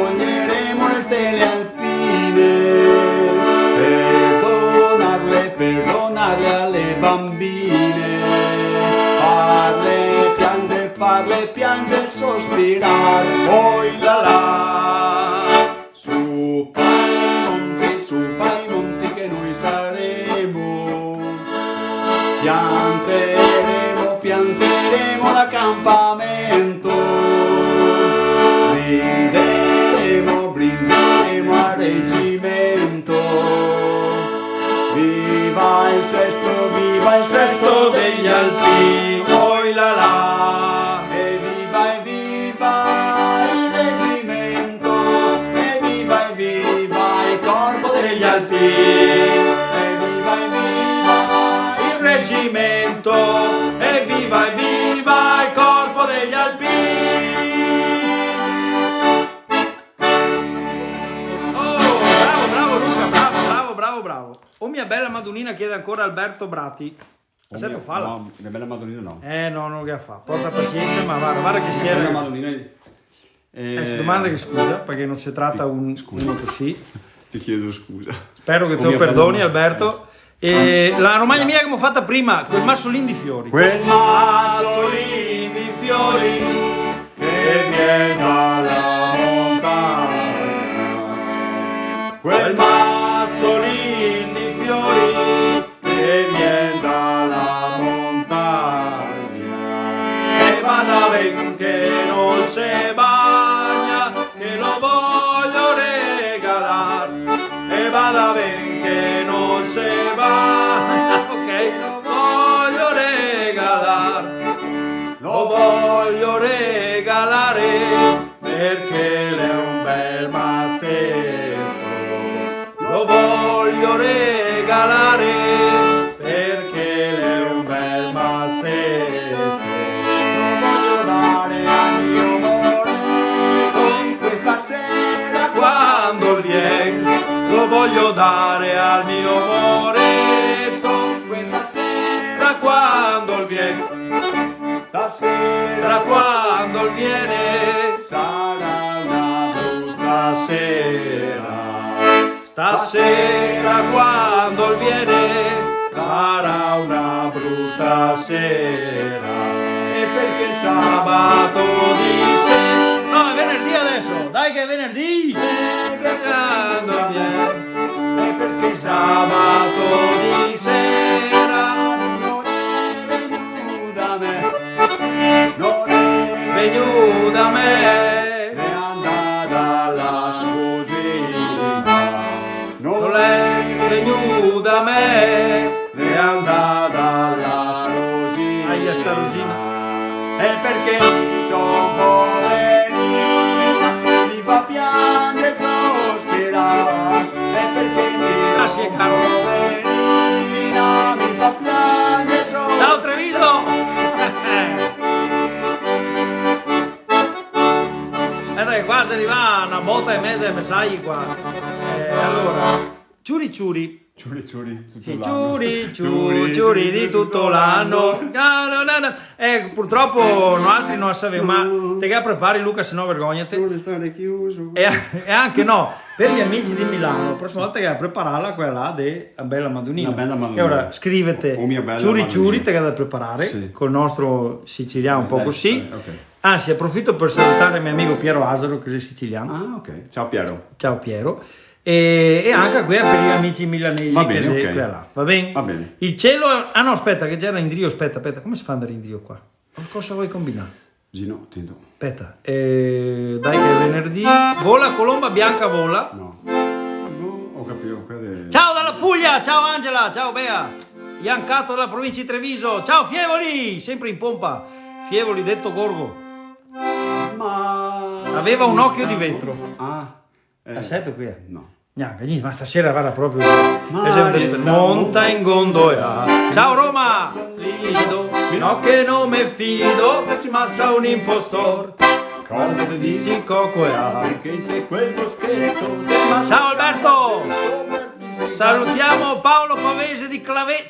le stelle alpine, perdonarle alle bambine, farle piangere, sospirare, poi là là. Su pai monti che noi saremo, pianteremo l'accampamento, brinderemo al reggimento. Viva il sesto degli alpini, oi là là. E viva il reggimento, e viva il corpo degli alpini. E viva il reggimento, e viva il corpo degli alpini. Bravo. Oh mia bella Madonnina, chiede ancora Alberto Brati. Aspetta, falla. No, mia bella Madonnina no. No, non che fa. Porta pazienza, ma guarda che sia. Bella Madonnina. Si domanda che scusa, perché non si tratta uno così. Ti chiedo scusa. Spero che te lo perdoni, Alberto. La Romagna mia che mi ho fatta prima, quel massolin di fiori. Quel massolin di fiori che viene dalla montagna. Quel mazzolin di fiori che viene dalla montagna e vada ben che non si bagna, che lo voglio regalar. E vada ben che non si bagna, ok, lo voglio regalare perché lei è un bel mazzetto. Lo voglio regalare perché lei è un bel mazzetto. Lo voglio dare al mio amore con questa sera quando viene. Lo voglio dare al mio amore con questa sera quando viene. Stasera quando viene sarà una brutta sera. Stasera quando viene sarà una brutta sera. E perché sabato di sera. No, è venerdì adesso, dai che è venerdì! Quando viene. E perché sabato di sera non è venuta a me. Non è venuta a me. È andata alla sposina. Non è venuta a me, è andata alla sposina. Aia sta rosina. E perché son poverina, mi fa piangere, sospirare. E perché mi son poverina, mi fa piangere, sospirare. Ciao Treviso! Dai, qua si arriva una botta e mezza di messaggi qua. Allora, ciuri, Ciuri, sì, ciuri di tutto l'anno. Purtroppo noi altri non la sappiamo, ma te che prepari Luca, se no vergognate. Restare chiuso. E anche no, per gli amici di Milano, la prossima volta che la prepararla quella de a bella Madonnina. Una bella Madonnina. E ora scrivete ciuri te che da preparare, sì, col nostro siciliano un po' così. Okay. Anzi, approfitto per salutare il mio amico Piero Asaro, che è siciliano. Ah, ok. Ciao Piero. Ciao Piero. E anche qui per gli amici milanesi. Va bene, che ok. là. Va bene? Va bene. Il cielo. Ah no, aspetta, che c'era Indrio. Aspetta. Come si fa ad andare Indrio qua? Cosa vuoi combinare? Gino, attento. Aspetta. Dai che è venerdì. Vola colomba bianca, vola. No. Ho capito. Ciao dalla Puglia, ciao Angela, ciao Bea. Iancato dalla provincia di Treviso, ciao Fievoli, sempre in pompa. Fievoli detto Gorgo. Ma... Aveva un occhio di vetro. Aspetta qui. No. Niente, ma stasera guarda proprio. Monta in gondola. Ciao Roma! Lido, no che non me fido, che si massa un impostor. Cosa ti dici Coco e Perché in quel boschetto. Ciao Alberto! Salutiamo Paolo Pavese di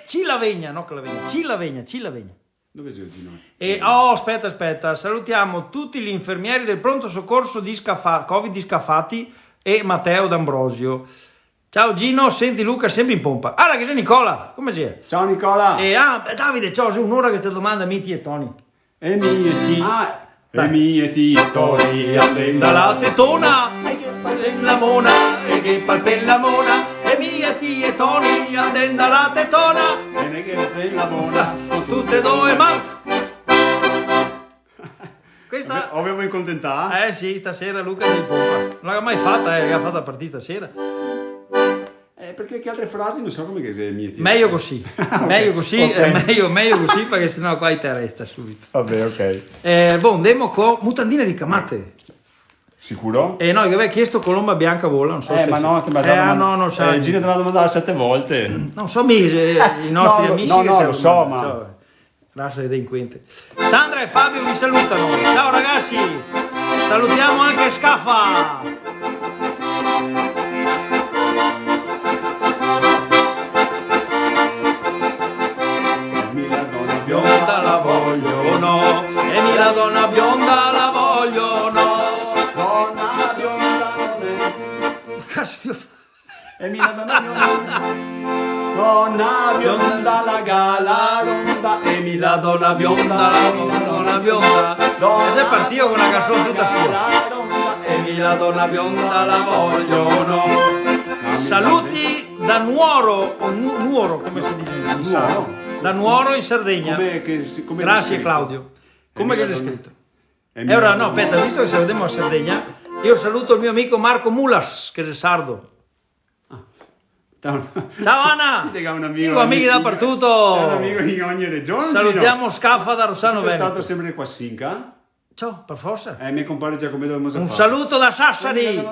Cilavegna. Dove sei oggi noi? E aspetta. Salutiamo tutti gli infermieri del pronto soccorso di Covid di Scafati e Matteo D'Ambrosio. Ciao Gino, senti Luca, sempre in pompa. Ah, che sei Nicola, come sei? Ciao Nicola. Davide, ciao, sei un'ora che ti domanda Miti e Tony. E mie Tony, attenda la tetona, e che palpella mona, e che palpella mona, e mie e Tony, attenda la tetona, e che palpella mona, tutte e due, ma... Questa... Avevo incontentà? Sì, stasera Luca è in pompa. Non l'ha mai fatta, l'ha fatta a partire stasera. Perché che altre frasi non so come che sei mie. Meglio così, meglio così, okay. meglio così perché sennò qua ti resta subito. Vabbè, ok. Andiamo con mutandine ricamate. Sicuro? No, io avevo chiesto colomba bianca vola, non so se... ma no, non so. Gino te l'ha domandato 7 volte. Non so, i nostri amici... No, lo so, ma... Ciao. Rasa delinquente. Sandra e Fabio vi salutano. Ciao ragazzi, salutiamo anche Scaffa. Bionda la voglio no, e la donna bionda la voglio no. Donna bionda non è. Cazzo, E la donna bionda. Donna bionda la gala ronda. E la donna bionda E se partio con una canzone tutta sua. E la donna bionda la voglio no. Saluti da Nuoro, o Nuoro come si dice? Nuoro. Da Nuoro in Sardegna. Come Grazie Claudio. Come che sei scritto? E ora no, aspetta, visto che salutiamo a Sardegna, io saluto il mio amico Marco Mulas, che è sardo. Ciao Anna! Un amici dappertutto. È un amico di ogni regione. Salutiamo Scaffa da Rossano Veneto. È stato sempre qua Sinca. Ciao, per forza. Mi compare Giacomo da Mosafà. Un saluto da Sassari.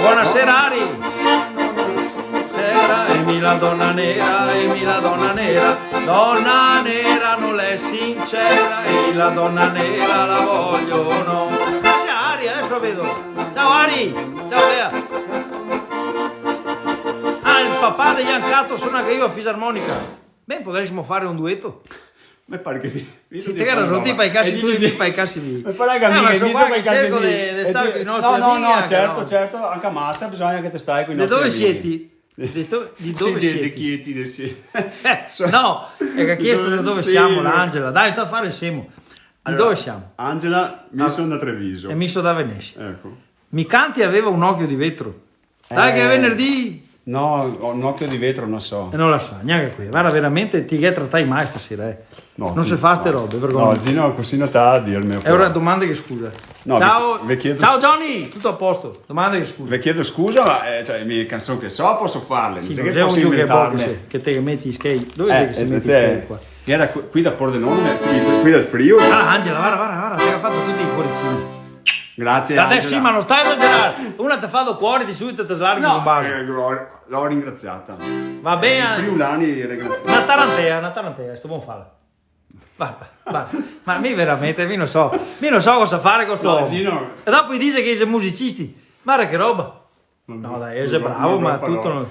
Buonasera Ari. Emi la donna nera, donna nera non è sincera, e la donna nera la voglio no. C'è Ari, adesso lo vedo. Ciao Ari, ciao Bea. Il papà degli Iancato suona che io a fisarmonica. Beh, potremmo fare un duetto. Mi pare che sì, te gara sono tipo i cassi tu e tipo i cassi lì. Mi pare che amici qua che cerco di stare con i nostri amici. No, certo, anche a Massa bisogna che te stai con i nostri amici. Dove siete? Di dove siete? No, è che ha chiesto da dove siamo l'Angela. Dai, sta a fare insieme. Di dove siamo? Angela, mi sono da Treviso. E mi sono da Venezia. Ecco. Micanti aveva un occhio di vetro. Sai che è venerdì? No, ho un occhio di vetro, non so. E non la sa, neanche qui. Guarda, veramente ti che trattai mai stasera, No, non si fa ste robe, vergogna. No, Gino, così nota a dirmi. È una domanda che scusa. No, ciao, chiedo... ciao Johnny, tutto a posto. Domanda che scusa. Vi chiedo scusa, ma le mie canzoni che so posso farle. Sì, non non che posso inventarle. Che te metti i skate. Dove sei che si metti i skate qua? Era qui da Pordenone, qui dal Friuli. Ah, Angela, guarda, ti ha fatto tutti i cuoricini. Grazie. Adesso sì, ma non stai esagerando. Una ti fa do cuore di subito ti slarghi un bacio. L'ho ringraziata. Va bene. I friulani ringraziati. Una tarantea, sto buon fare. Ma mi veramente, mi non so cosa fare con sto uomo. E dopo gli dice che sei musicisti. Guarda che roba. No dai, sei bravo, ma tutto non...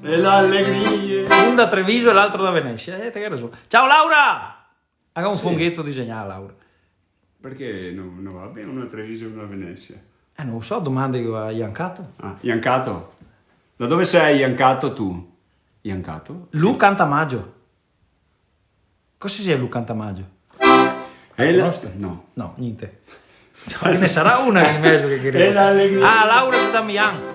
E l'allegria. Un da Treviso e l'altro da Venezia. Ciao Laura! Haga un funghetto disegnato, Laura. Perché non va bene uno a Treviso e uno a Venezia? Non lo so, domande a Iancato. Iancato? Da dove sei Iancato tu? Iancato? Lu Cantamaggio. Cosa sia Lu Cantamaggio? No. No, niente. Ce ne sarà una in mezzo che E l'allegria. Ah, Laura da Milano.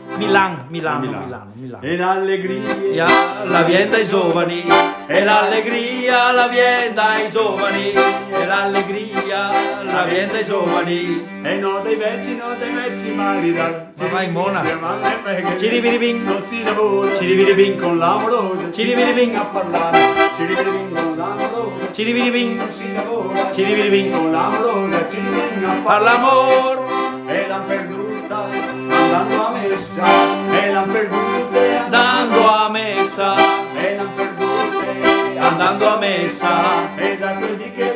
E l'allegria La vien dai giovani, e l'allegria la vien dai giovani, e l'allegria la vien dai giovani. e non dei vezzi malida. Ma vai, Mona. Ciribiribing, Ciribiribing. non si lavora. Ciribiribing. con l'amorosa. Ciribiribing. a parlare. Ciribiribing con l'amorosa. Ciribiribing. Non si lavora. Ciribiribing. con l'amorosa. Ciribiribing a Per l'amor. E l'han perduta andando a messa. E l'han perdute Andando a messa, E l'han perdute andando a messa. E da quelli che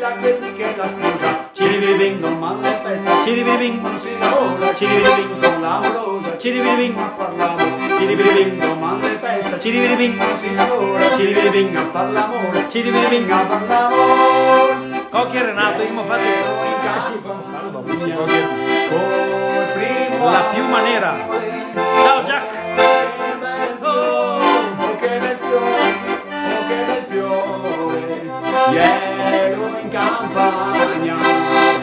la sposa. Ciribiribing. Non manda festa. Ciribiribing. Non si lavora. Ciribiribing. con l'amorosa. Ciribiribing. a parlare. Ciribiribing. Non manda festa. Ciribiribing. non si lavora. Ciribiribing. a far l'amore. Ciribiribing. a far l'amore. Cocchi e Renato, io mi ho fatto in campo. Col primo la piuma nera. Ciao Jack. Oh, che bel fiore, oh che bel fiore, ero in campagna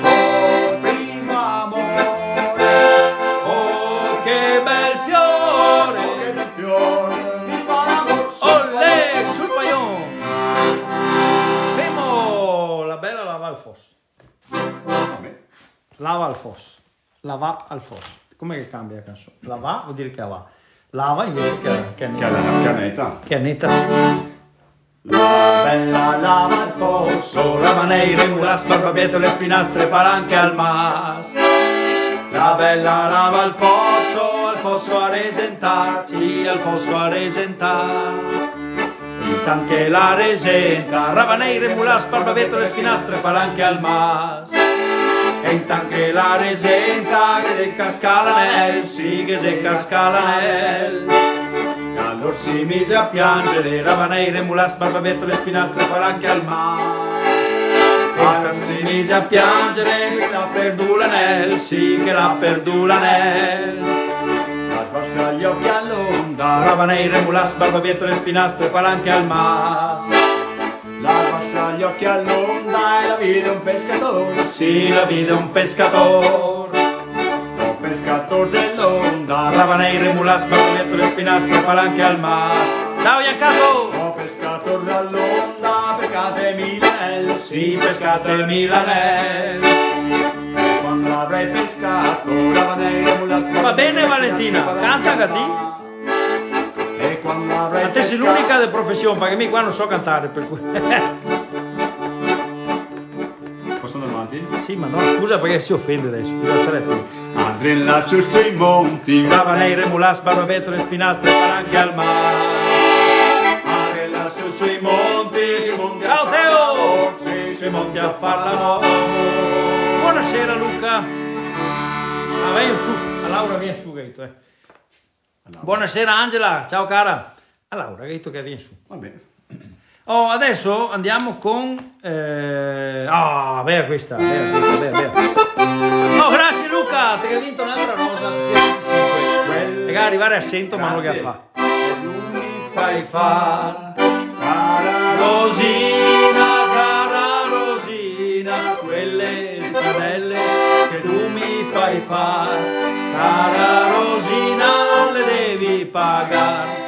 col primo amore, Oh, che bel fiore. oh che bel fiore, viva l'amore, Olè, sul paglione. Femo la bella lava al fosso. Lava al fosso. Lava al fosso. Com'è che cambia la canzone? Lava vuol dire che va. Lava invece che che alla canetta. che netta. La bella lava al fosso, Ramaneire, mulas, barbabietto, le spinastre, palanche al mas. la bella lava al fosso a resentarci, Al fosso a resentar. Anche la resenta, Ravaneire, mulas, barbabietto, le spinastre, palanche al mas. e intanto che la resenta che se casca l'anel, sì che se casca l'anel. E allora si mise a piangere, Ravaneire, mulas, barbabietto, le spinastre, palanche al mas. Allora si mise a piangere, che l'ha perduto l'anel, sì che l'ha perduto l'anel. La sbassa gli occhi all'onda, Ravaneire, mulas, barbabietto, le spinastre, palanche al mas. la sbassa gli occhi all'onda e la vide un pescatore, Sì, la vide un pescator. un pescatore dell'onda, Ravaneire, mulas, barbabietto, le spinastre, palanche al mas. Ciao Iancato! un pescatore dall'onda, pescate milanel, Sì, pescate Milanel. quando avrai pescato, ravanere mulas. Va bene Valentina, canta anche a te. E quando avrai A te sei l'unica di professione, perché mi qua non so cantare, per cui... Posso andare avanti? Sì, ma no, scusa perché si offende adesso, scusa, stare attento. Andrei lassù sui monti, Ravaneire, mulas, barbabietto, le spinastre, palanche al mar. andrei lassù sui monti, sui monti. Ciao Teo! Sì, Si monti a far l'amore. Buonasera Luca. Ah, vai su, a Laura vieni su, Gaito, Buonasera Angela, ciao cara. A Laura, Gaito che vieni su. Va bene. Oh, adesso andiamo con... beh, questa, beh. Oh, grazie Luca, ti hai vinto un'altra rosa. Sì, arrivare a 100 ma non lo che fa. Tu mi fai far, cara Cara Rosina, quelle stradelle che tu mi fai far, cara Rosina, le devi pagare.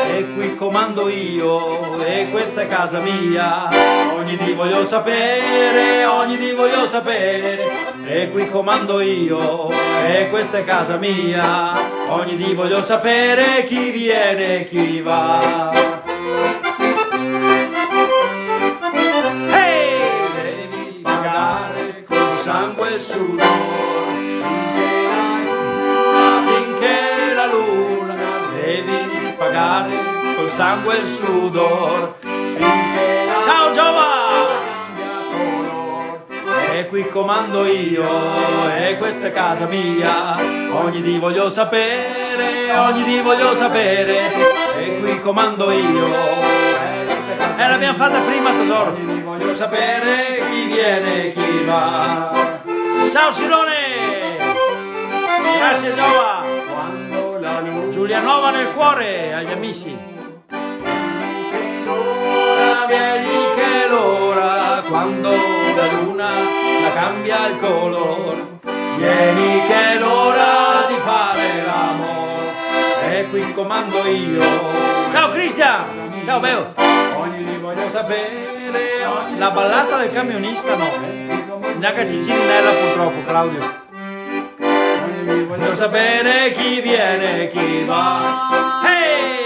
E qui comando io, e questa è casa mia, ogni dì voglio sapere, e qui comando io, e questa è casa mia, ogni dì voglio sapere chi viene e chi va. Ehi, devi pagare col sangue e il sudore, finché la luna, devi pagare col sangue e il sudor. Ciao Giova! E qui comando io, e questa è casa mia, ogni dì voglio sapere, e qui comando io. L'abbiamo fatta prima tesoro, ogni dì voglio sapere chi viene e chi va. Ciao Silone! Grazie Giova! quando la luce Giulianova nel cuore agli amici. Vedi che l'ora quando la luna la cambia il color, vieni che è l'ora di fare l'amore, e qui comando io. Ciao Cristian! Ciao Beo! Ogni voglio sapere, ogni La ballata del camionista no. Neanche Ciccirinella purtroppo, Claudio. voglio sapere chi viene e chi va. Ehi!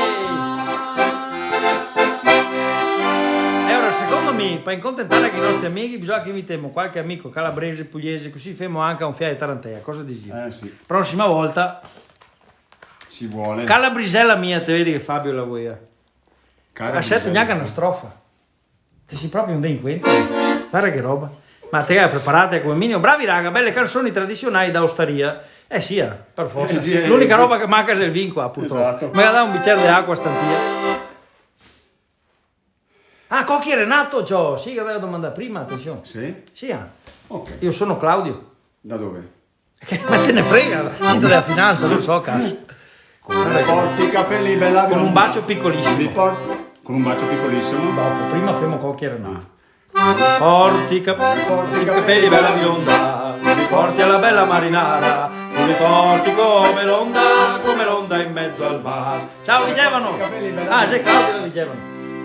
E ora secondo me, per incontentare anche i nostri amici, bisogna che invitiamo qualche amico calabrese, pugliese, così femo anche un fiato di Tarantea. Cosa dici? Sì, Prossima volta, ci vuole. calabrisella mia, te vedi che Fabio la vuoi. Ha scelto neanche una strofa. Ti sei proprio un delinquente. Guarda che roba. Ma te preparate come minimo. Bravi raga, belle canzoni tradizionali da osteria. Sì, per forza. L'unica roba che manca è il vin qua, purtroppo. Esatto. Me la dà un bicchiere di acqua stantia. Ah, Cocchi e Renato, Gio. Sì, che avevo domandato prima, attenzione. Sì? Sì, Ok. io sono Claudio. Da dove? Ma te ne frega, siete della finanza, lo so, cazzo. Porti i capelli bella Con un bionda. bacio piccolissimo. Li porti con un bacio piccolissimo. Dopo, prima fermo Cocchi e Renato. Porti i capelli bella bionda, li porti alla bella marinara, tu li porti come l'onda in mezzo al mare. Ciao Vigevano! Ah, sei Claudio Vigevano.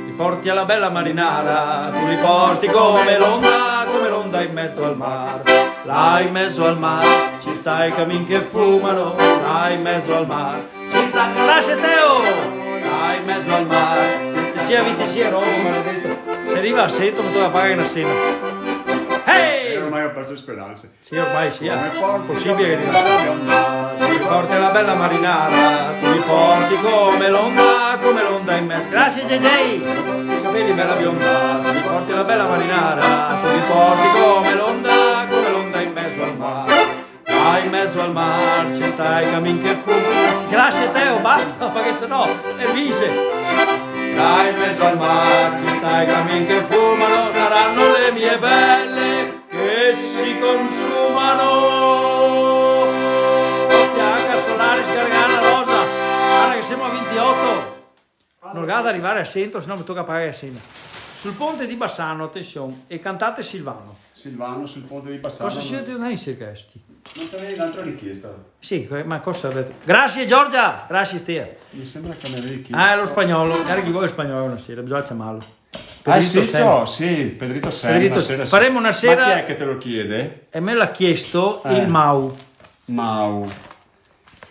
Li porti alla bella marinara, tu li porti come l'onda in mezzo al mare. Là in mezzo al mare ci sta i camin che fumano, là in mezzo al mare ci sta Grazie Teo! Là in mezzo al mare, sia vite sia robo maledetto. Se arriva a Seto mi tocca pagare una cena. Hey! Ormai ho perso speranze. Sì, ormai sì, Come è porti possibile che i capelli bella bionda, tu li porti alla bella marinara, tu li porti come l'onda in mezzo. Grazie JJ! I capelli bella bionda, tu li porti alla bella marinara, tu li porti come l'onda in mezzo al mare. Là in mezzo al mare ci stai camin che fumi. Grazie Teo, basta, perché sennò è vise. Là in mezzo al mare ci stai camin che fumano, saranno le mie belle che si consumano. Fianca solare scaricare rosa, guarda che siamo a 28. Non vado ad arrivare a 100, se no mi tocca pagare a cena. Sul ponte di Bassano, attenzione, e cantate Silvano. Silvano sul ponte di Bassano. Cosa siete in questi? Non c'avevi un'altra richiesta? Sì, ma cosa avete? Grazie Giorgia, grazie Stia. Mi sembra che me l'avevi chiesto. Ah, è lo spagnolo, era chi vuole spagnolo una sera, bisogna chiamarlo. Ah sì, Pedrito Sen. sì, Pedrito Sen. Pedrito una Sen. sera, Faremo una sera- Ma chi è che te lo chiede? E me l'ha chiesto il Mau. Mau.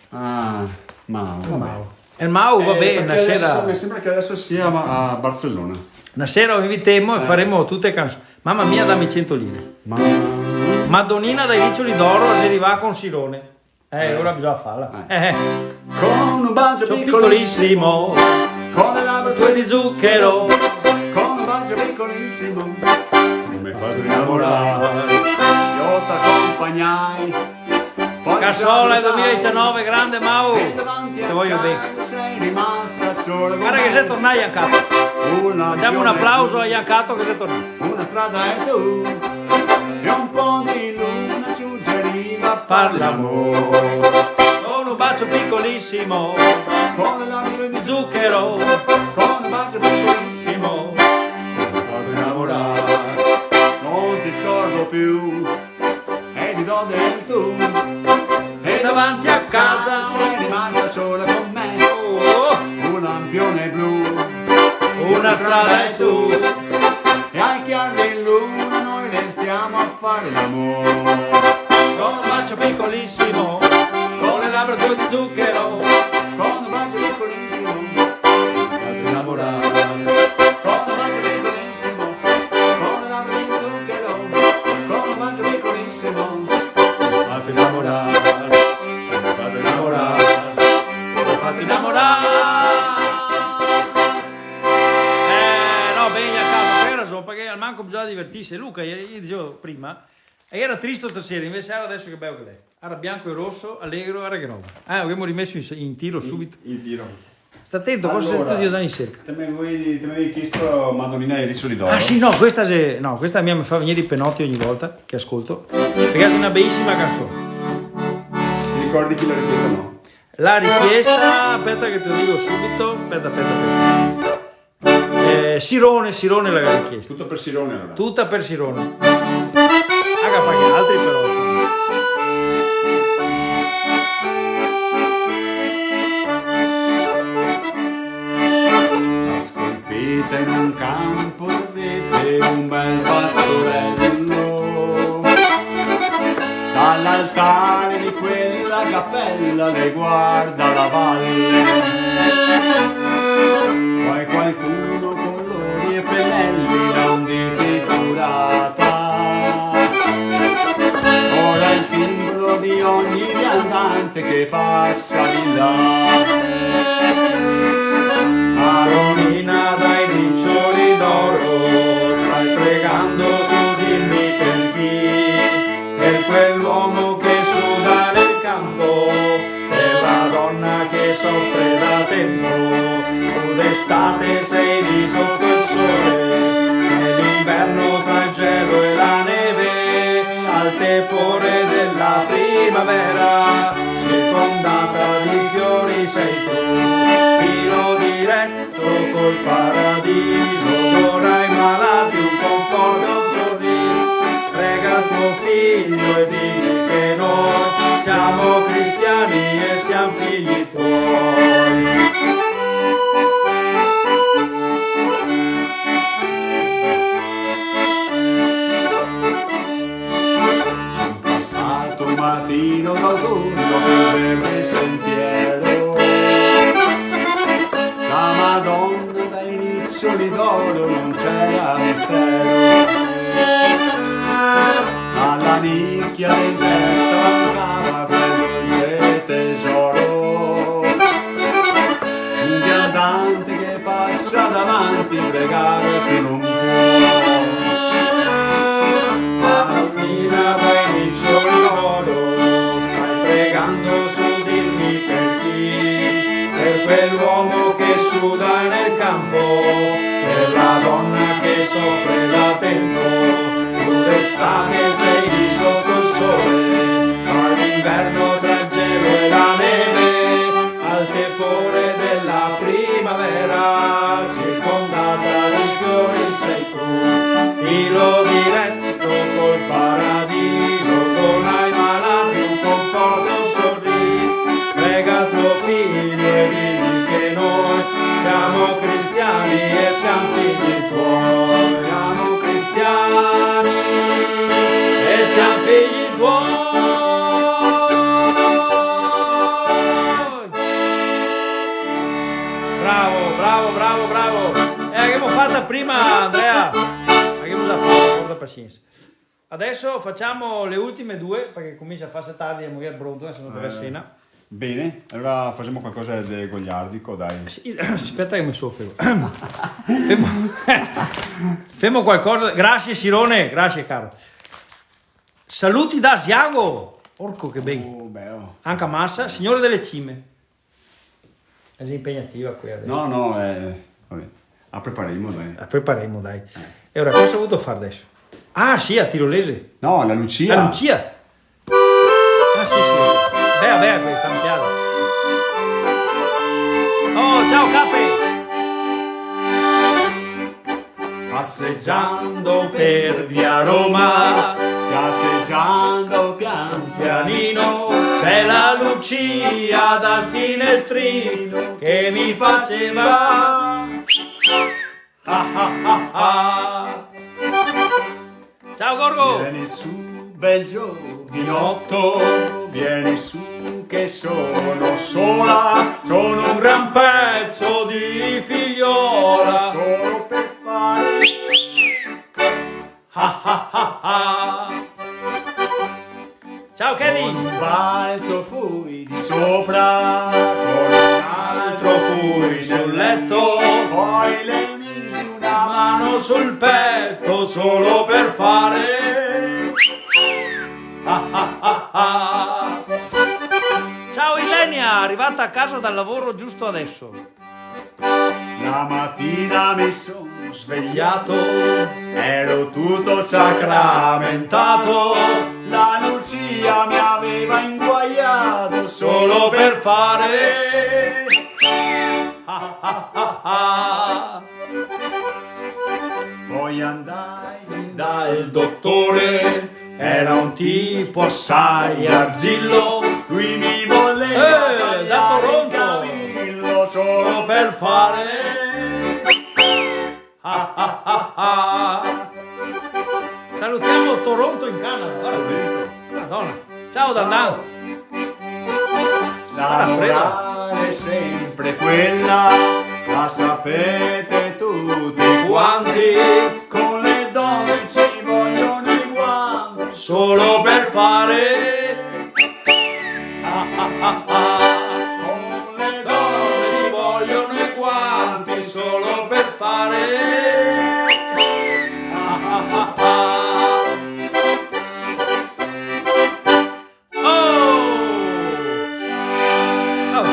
Ah, Mau. Mau. E il Mau va bene, una perché adesso sera... mi sembra che adesso sia a Barcellona. Una sera lo invitiamo e faremo tutte canzoni. Mamma mia, dammi 100 lire. Madonnina dai riccioli d'oro arriva con Sirone. Ora bisogna farla. Con un bacio Sono piccolissimo, piccolissimo, con le labbra due di zucchero, con un bacio piccolissimo, non mi fate innamorare, io t'accompagnai. Poi Cassola 2019, grande Mau. e davanti Ti a voglio casa bene. sei rimasta sola. Guarda che sei tornato Iancato. Facciamo un applauso a a Iancato che sei tornato. Una strada e tu, e un po' di luna suggeriva a far l'amore. Con un bacio piccolissimo, Con le labbra di zucchero, con un bacio piccolissimo, non mi fate innamorare, non ti scordo più, e ti do del tu, e davanti a casa sei rimasta sola con me, oh, un lampione blu, una strada e tu. e ai chiari di luna noi restiamo a fare l'amore. Con un bacio piccolissimo, con le labbra tue di zucchero, Con un bacio piccolissimo, fate innamorare. Con un bacio piccolissimo, con le labbra di zucchero. Con un bacio piccolissimo, fate innamorare. Fate innamorare. fatti innamorare. No, bene, Iancato, hai ragione, perché al manco bisogna divertirsi. Luca, io dicevo prima, era triste stasera, invece era adesso che bello che lei. Era bianco e rosso, allegro, guarda che roba. Abbiamo rimesso in tiro subito. Il tiro. Sta attento, cosa sei studio da in cerca? Te mi avevi chiesto Madonnina e Riccioli d'oro. Ah sì, no, questa mi fa venire i penotti ogni volta che ascolto, perché è una bellissima canzone. Ti ricordi chi l'ha richiesta? No. La richiesta, aspetta che te lo dico subito, aspetta. Sirone l'aveva richiesta. Tutto per Sirone allora. Tutta per Sirone. Aga paghi altri però. Dall'altare di quella cappella le guarda la valle. Poi qualcuno colori e pennelli da un dito curata. Ora il simbolo di ogni viandante che passa di là. Carolina dai riccioli d'oro, stai pregando su dimmi per chi, per quell'uomo che suda nel campo, per la donna che soffre da tempo, tu d'estate sei lì sotto il sole, nell'inverno tra il gelo e la neve, al tepore della primavera, circondata di fiori sei tu, filo diretto col paradiso, dona ai malati un conforto, un sorriso, prega tuo figlio e digli che noi siamo cristiani e siamo figli tuoi. Passato un mattino d'autunno per il sentiero, la Madonna dai riccioli d'oro non c'era mistero, alla nicchia deserta mancava quel dolce tesoro, un viandante che passa davanti pregare più non può. Carolina dai riccioli d'oro, stai pregando su dimmi per chi, per quell'uomo che suda nel campo, per la donna che soffre da tempo, tu d'estate sei lì sotto il sole, all'inverno tra il gelo e la neve, al tepore della primavera, circondata di fiori sei tu, filo diretto col paradiso, dona ai malati un conforto, un sorriso, prega tuo figlio e digli che noi siamo cristiani e siamo figli tuoi, siamo cristiani e siamo figli tuoi. Bravo, bravo, bravo, bravo. Abbiamo fatta prima, Andrea. Abbiamo già fatto, porta pazienza. Adesso facciamo le ultime due perché comincia a farsi tardi e morire pronto, se non deve cena. Bene, allora facciamo qualcosa di goliardico, dai. Sì, aspetta che mi soffio. Femo qualcosa. Grazie Sirone, grazie caro. Saluti da Asiago. Porco che ben. Oh, bello. Anche a Massa, signore delle cime. È impegnativa qui adesso. No, vabbè. Prepareremo, dai. Prepareremo, dai. E ora cosa ho voluto fare adesso? Ah sì, a Tirolese. No, la Lucia. La Lucia. Ah sì. Beh, questa mi piace. Oh, ciao Cape. Passeggiando per via Roma, passeggiando pian pianino, c'è la Lucia dal finestrino che mi faceva ah ah ah ah. Ciao Gorgo. Vieni su bel giovinotto, vieni su che sono sola, sono un gran pezzo di figliola, solo per fare ah ah ah ah. Ciao Kevin. Un balzo fui di sopra, con un altro fui sul letto, poi le misi una mano sul petto solo per fare ah ah ah ah. Ciao Ilenia, arrivata a casa dal lavoro giusto adesso. La mattina mi son svegliato, ero tutto sacramentato, la Lucia mi aveva inguaiato solo per fare ah ah ah ah. Poi andai dal dottore, era un tipo assai arzillo, lui mi voleva da Toronto, cavillo solo per fare ah ah ah ah. Salutiamo Toronto in Canada. Guarda, Madonna. Ciao Dandan. La morale è sempre quella, la sapete tutti quanti, con le donne ci vogliono i guanti, Solo per fare con le donne ci vogliono i guanti, solo per fare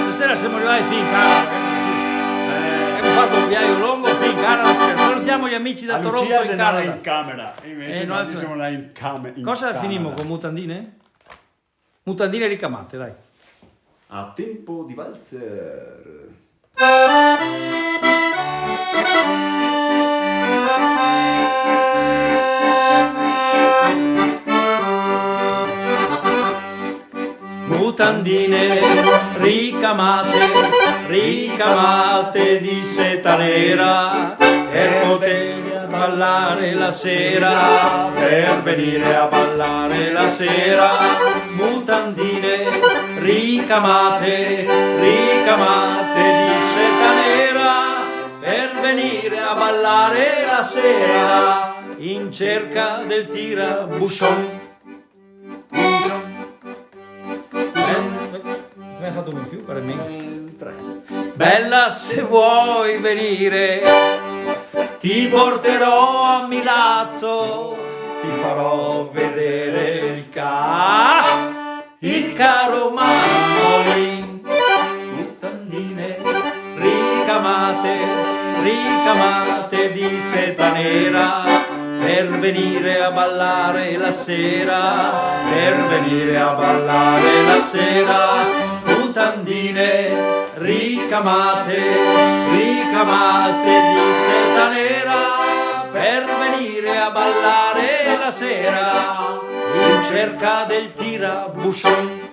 stasera siamo arrivati fin cara. Abbiamo fatto un viaggio lungo fin cara. Salutiamo gli amici da Toronto Lucia in se n'era Canada. in camera, invece noi noi siamo là in camera. Cosa finimo con mutandine? Mutandine ricamate, dai. A tempo di valzer. Mutandine ricamate di seta nera, per poter ballare la sera, per venire a ballare la sera. Mutandine ricamate di seta nera, per venire a ballare la sera, in cerca del tirabuchon. Mi hai fatto uno in più, per me. 3. Bella, se vuoi venire, ti porterò a Milazzo, ti farò vedere il caro Manolin. Mutandine ricamate di seta nera, per venire a ballare la sera, per venire a ballare la sera. Mutandine ricamate di seta nera, per venire a ballare la sera, in cerca del tirabuchon.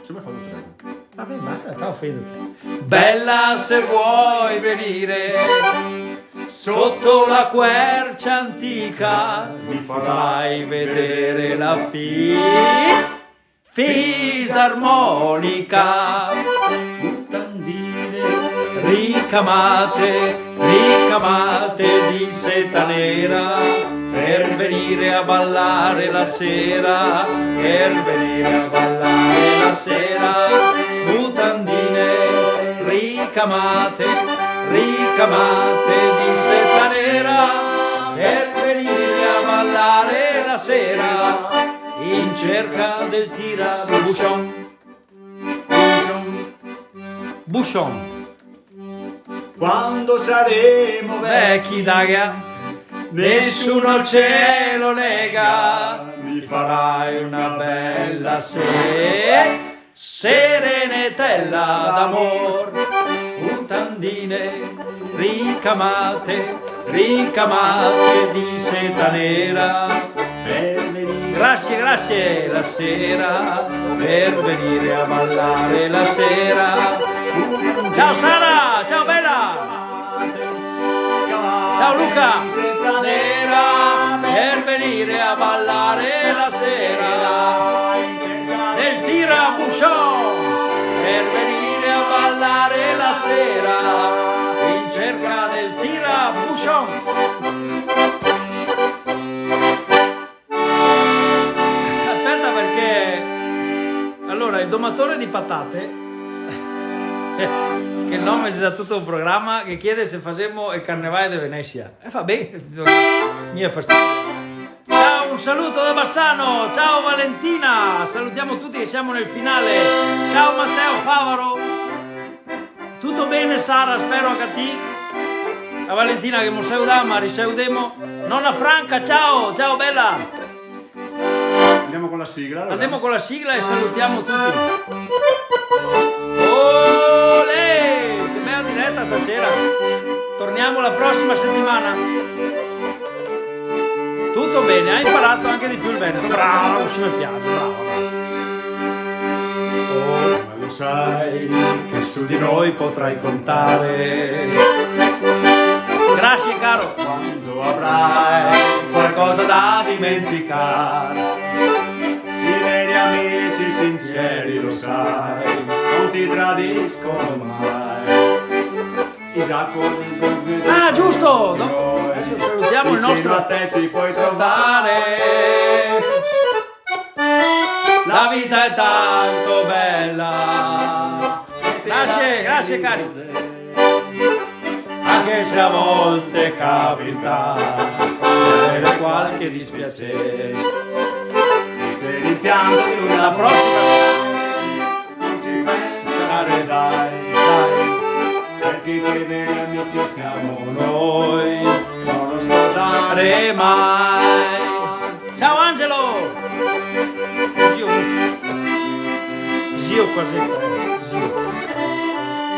Sembra fatto 3. Vabbè, basta, fa offendere. Bella, se vuoi venire sotto la quercia antica, mi farai vedere la fisarmonica. Mutandine ricamate di seta nera, per venire a ballare la sera, per venire a ballare la sera. Mutandine ricamate di seta nera, per venire a ballare la sera, in cerca del tirabuchon. Buchon. Quando saremo Vecchi daga, nessuno ce lo nega, mi farai una bella serenetella d'amor. Mutandine ricamate di seta nera, grazie la sera, per venire a ballare la sera. Ciao Sara, ciao Bella, ciao Luca. Nera, per venire a ballare la sera, nel tirabuchon, per venire a ballare la sera, in cerca del tirabuchon. Aspetta, perché allora il domatore di patate, che il nome è già tutto un programma, che chiede se facciamo il Carnevale di Venezia. Fa bene, mi è fastidio. Ciao, un saluto da Bassano, ciao Valentina, salutiamo tutti che siamo nel finale. Ciao Matteo Favaro, tutto bene Sara, spero che ti. A Valentina che non saudama, risaudemo. Nonna Franca, ciao bella. Andiamo con la sigla. Allora. Andiamo con la sigla e salutiamo tutti. Olè! Che bella diretta stasera. Torniamo la prossima settimana. Tutto bene, hai imparato anche di più il Veneto. Bravo, si mi piace, bravo. Oh, ma lo sai che su di noi potrai contare. Grazie caro. Quando avrai Qualcosa da dimenticare. I veri amici sinceri lo sai, non ti tradiscono mai. Isacco, ah, giusto! No, adesso salutiamo il nostro. A te ci puoi trovare. La vita è tanto bella. Grazie cari. Anche se a volte capita avere qualche dispiacere. E se rimpianti una prossima non ci pensare, dai. Perché che veri amici siamo noi, non lo scordare mai. Ciao Angelo! Zio quasi. Zio.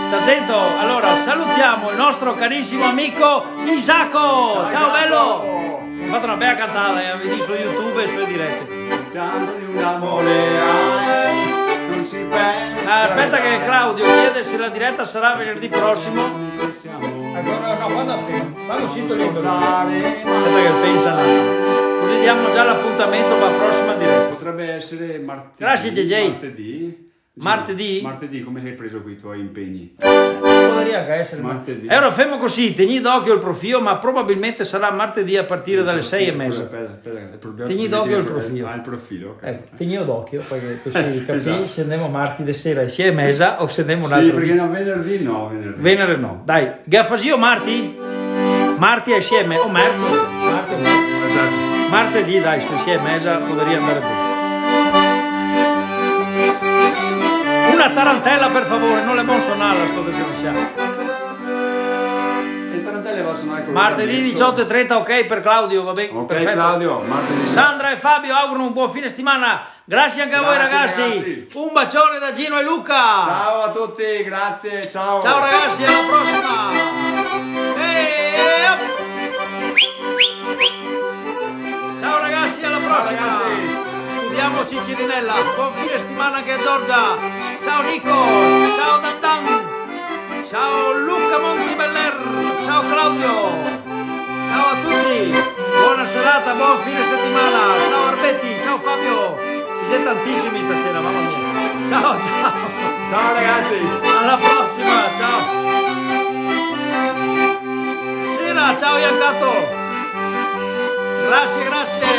Sta attento, allora salutiamo il nostro carissimo amico Isacco! Ciao bello! Ho fatto una bella cantata, vedi su YouTube e sulle dirette. Dandogli un amore, non ci pensa. Aspetta che Claudio chiede se la diretta sarà venerdì prossimo. No, quando sito libero. Aspetta che pensa un attimo. Così diamo già l'appuntamento per la prossima diretta. Potrebbe essere martedì. Grazie JJ. Martedì. Martedì? Martedì, come hai preso qui i tuoi impegni? Potrebbe essere martedì. Allora fermo così, tegni d'occhio il profilo, ma probabilmente sarà martedì a partire dalle 6:30. Aspetta, Tegni d'occhio il profilo. Ah, il profilo, ok. Ecco, tegni d'occhio perché così capisci esatto. Se andiamo martedì sera alle 6:30 o se andiamo un altro. Sì, perché no, venerdì no. Venerdì no. Dai, Gaffasio Marti? Marti assieme o mercoledì? Esatto. Martedì dai, su 6:30 potrebbe andare bene. Una tarantella per favore, non le buon suonarla sto desgraziato. Le tarantelle va a suonare con martedì 18:30, ok per Claudio, va bene? Ok perfetto. Claudio, martedì. Sandra e Fabio augurano un buon fine settimana. Grazie anche a voi ragazzi. Un bacione da Gino e Luca. Ciao a tutti, grazie, ciao. Ciao ragazzi, alla prossima. Ciao ragazzi, alla prossima. Ciao, ragazzi. Studiamo Cicirinella. Buon fine settimana anche a Giorgia. Ciao Nico. Ciao Dandan. Ciao Luca Montibeller. Ciao Claudio. Ciao a tutti. Buona serata, buon fine settimana. Ciao Arbetti. Ciao Fabio. Siete tantissimi stasera, mamma mia. Ciao, ciao. Ciao ragazzi. Alla prossima, ciao. Sera, ciao Iancato. Grazie, grazie.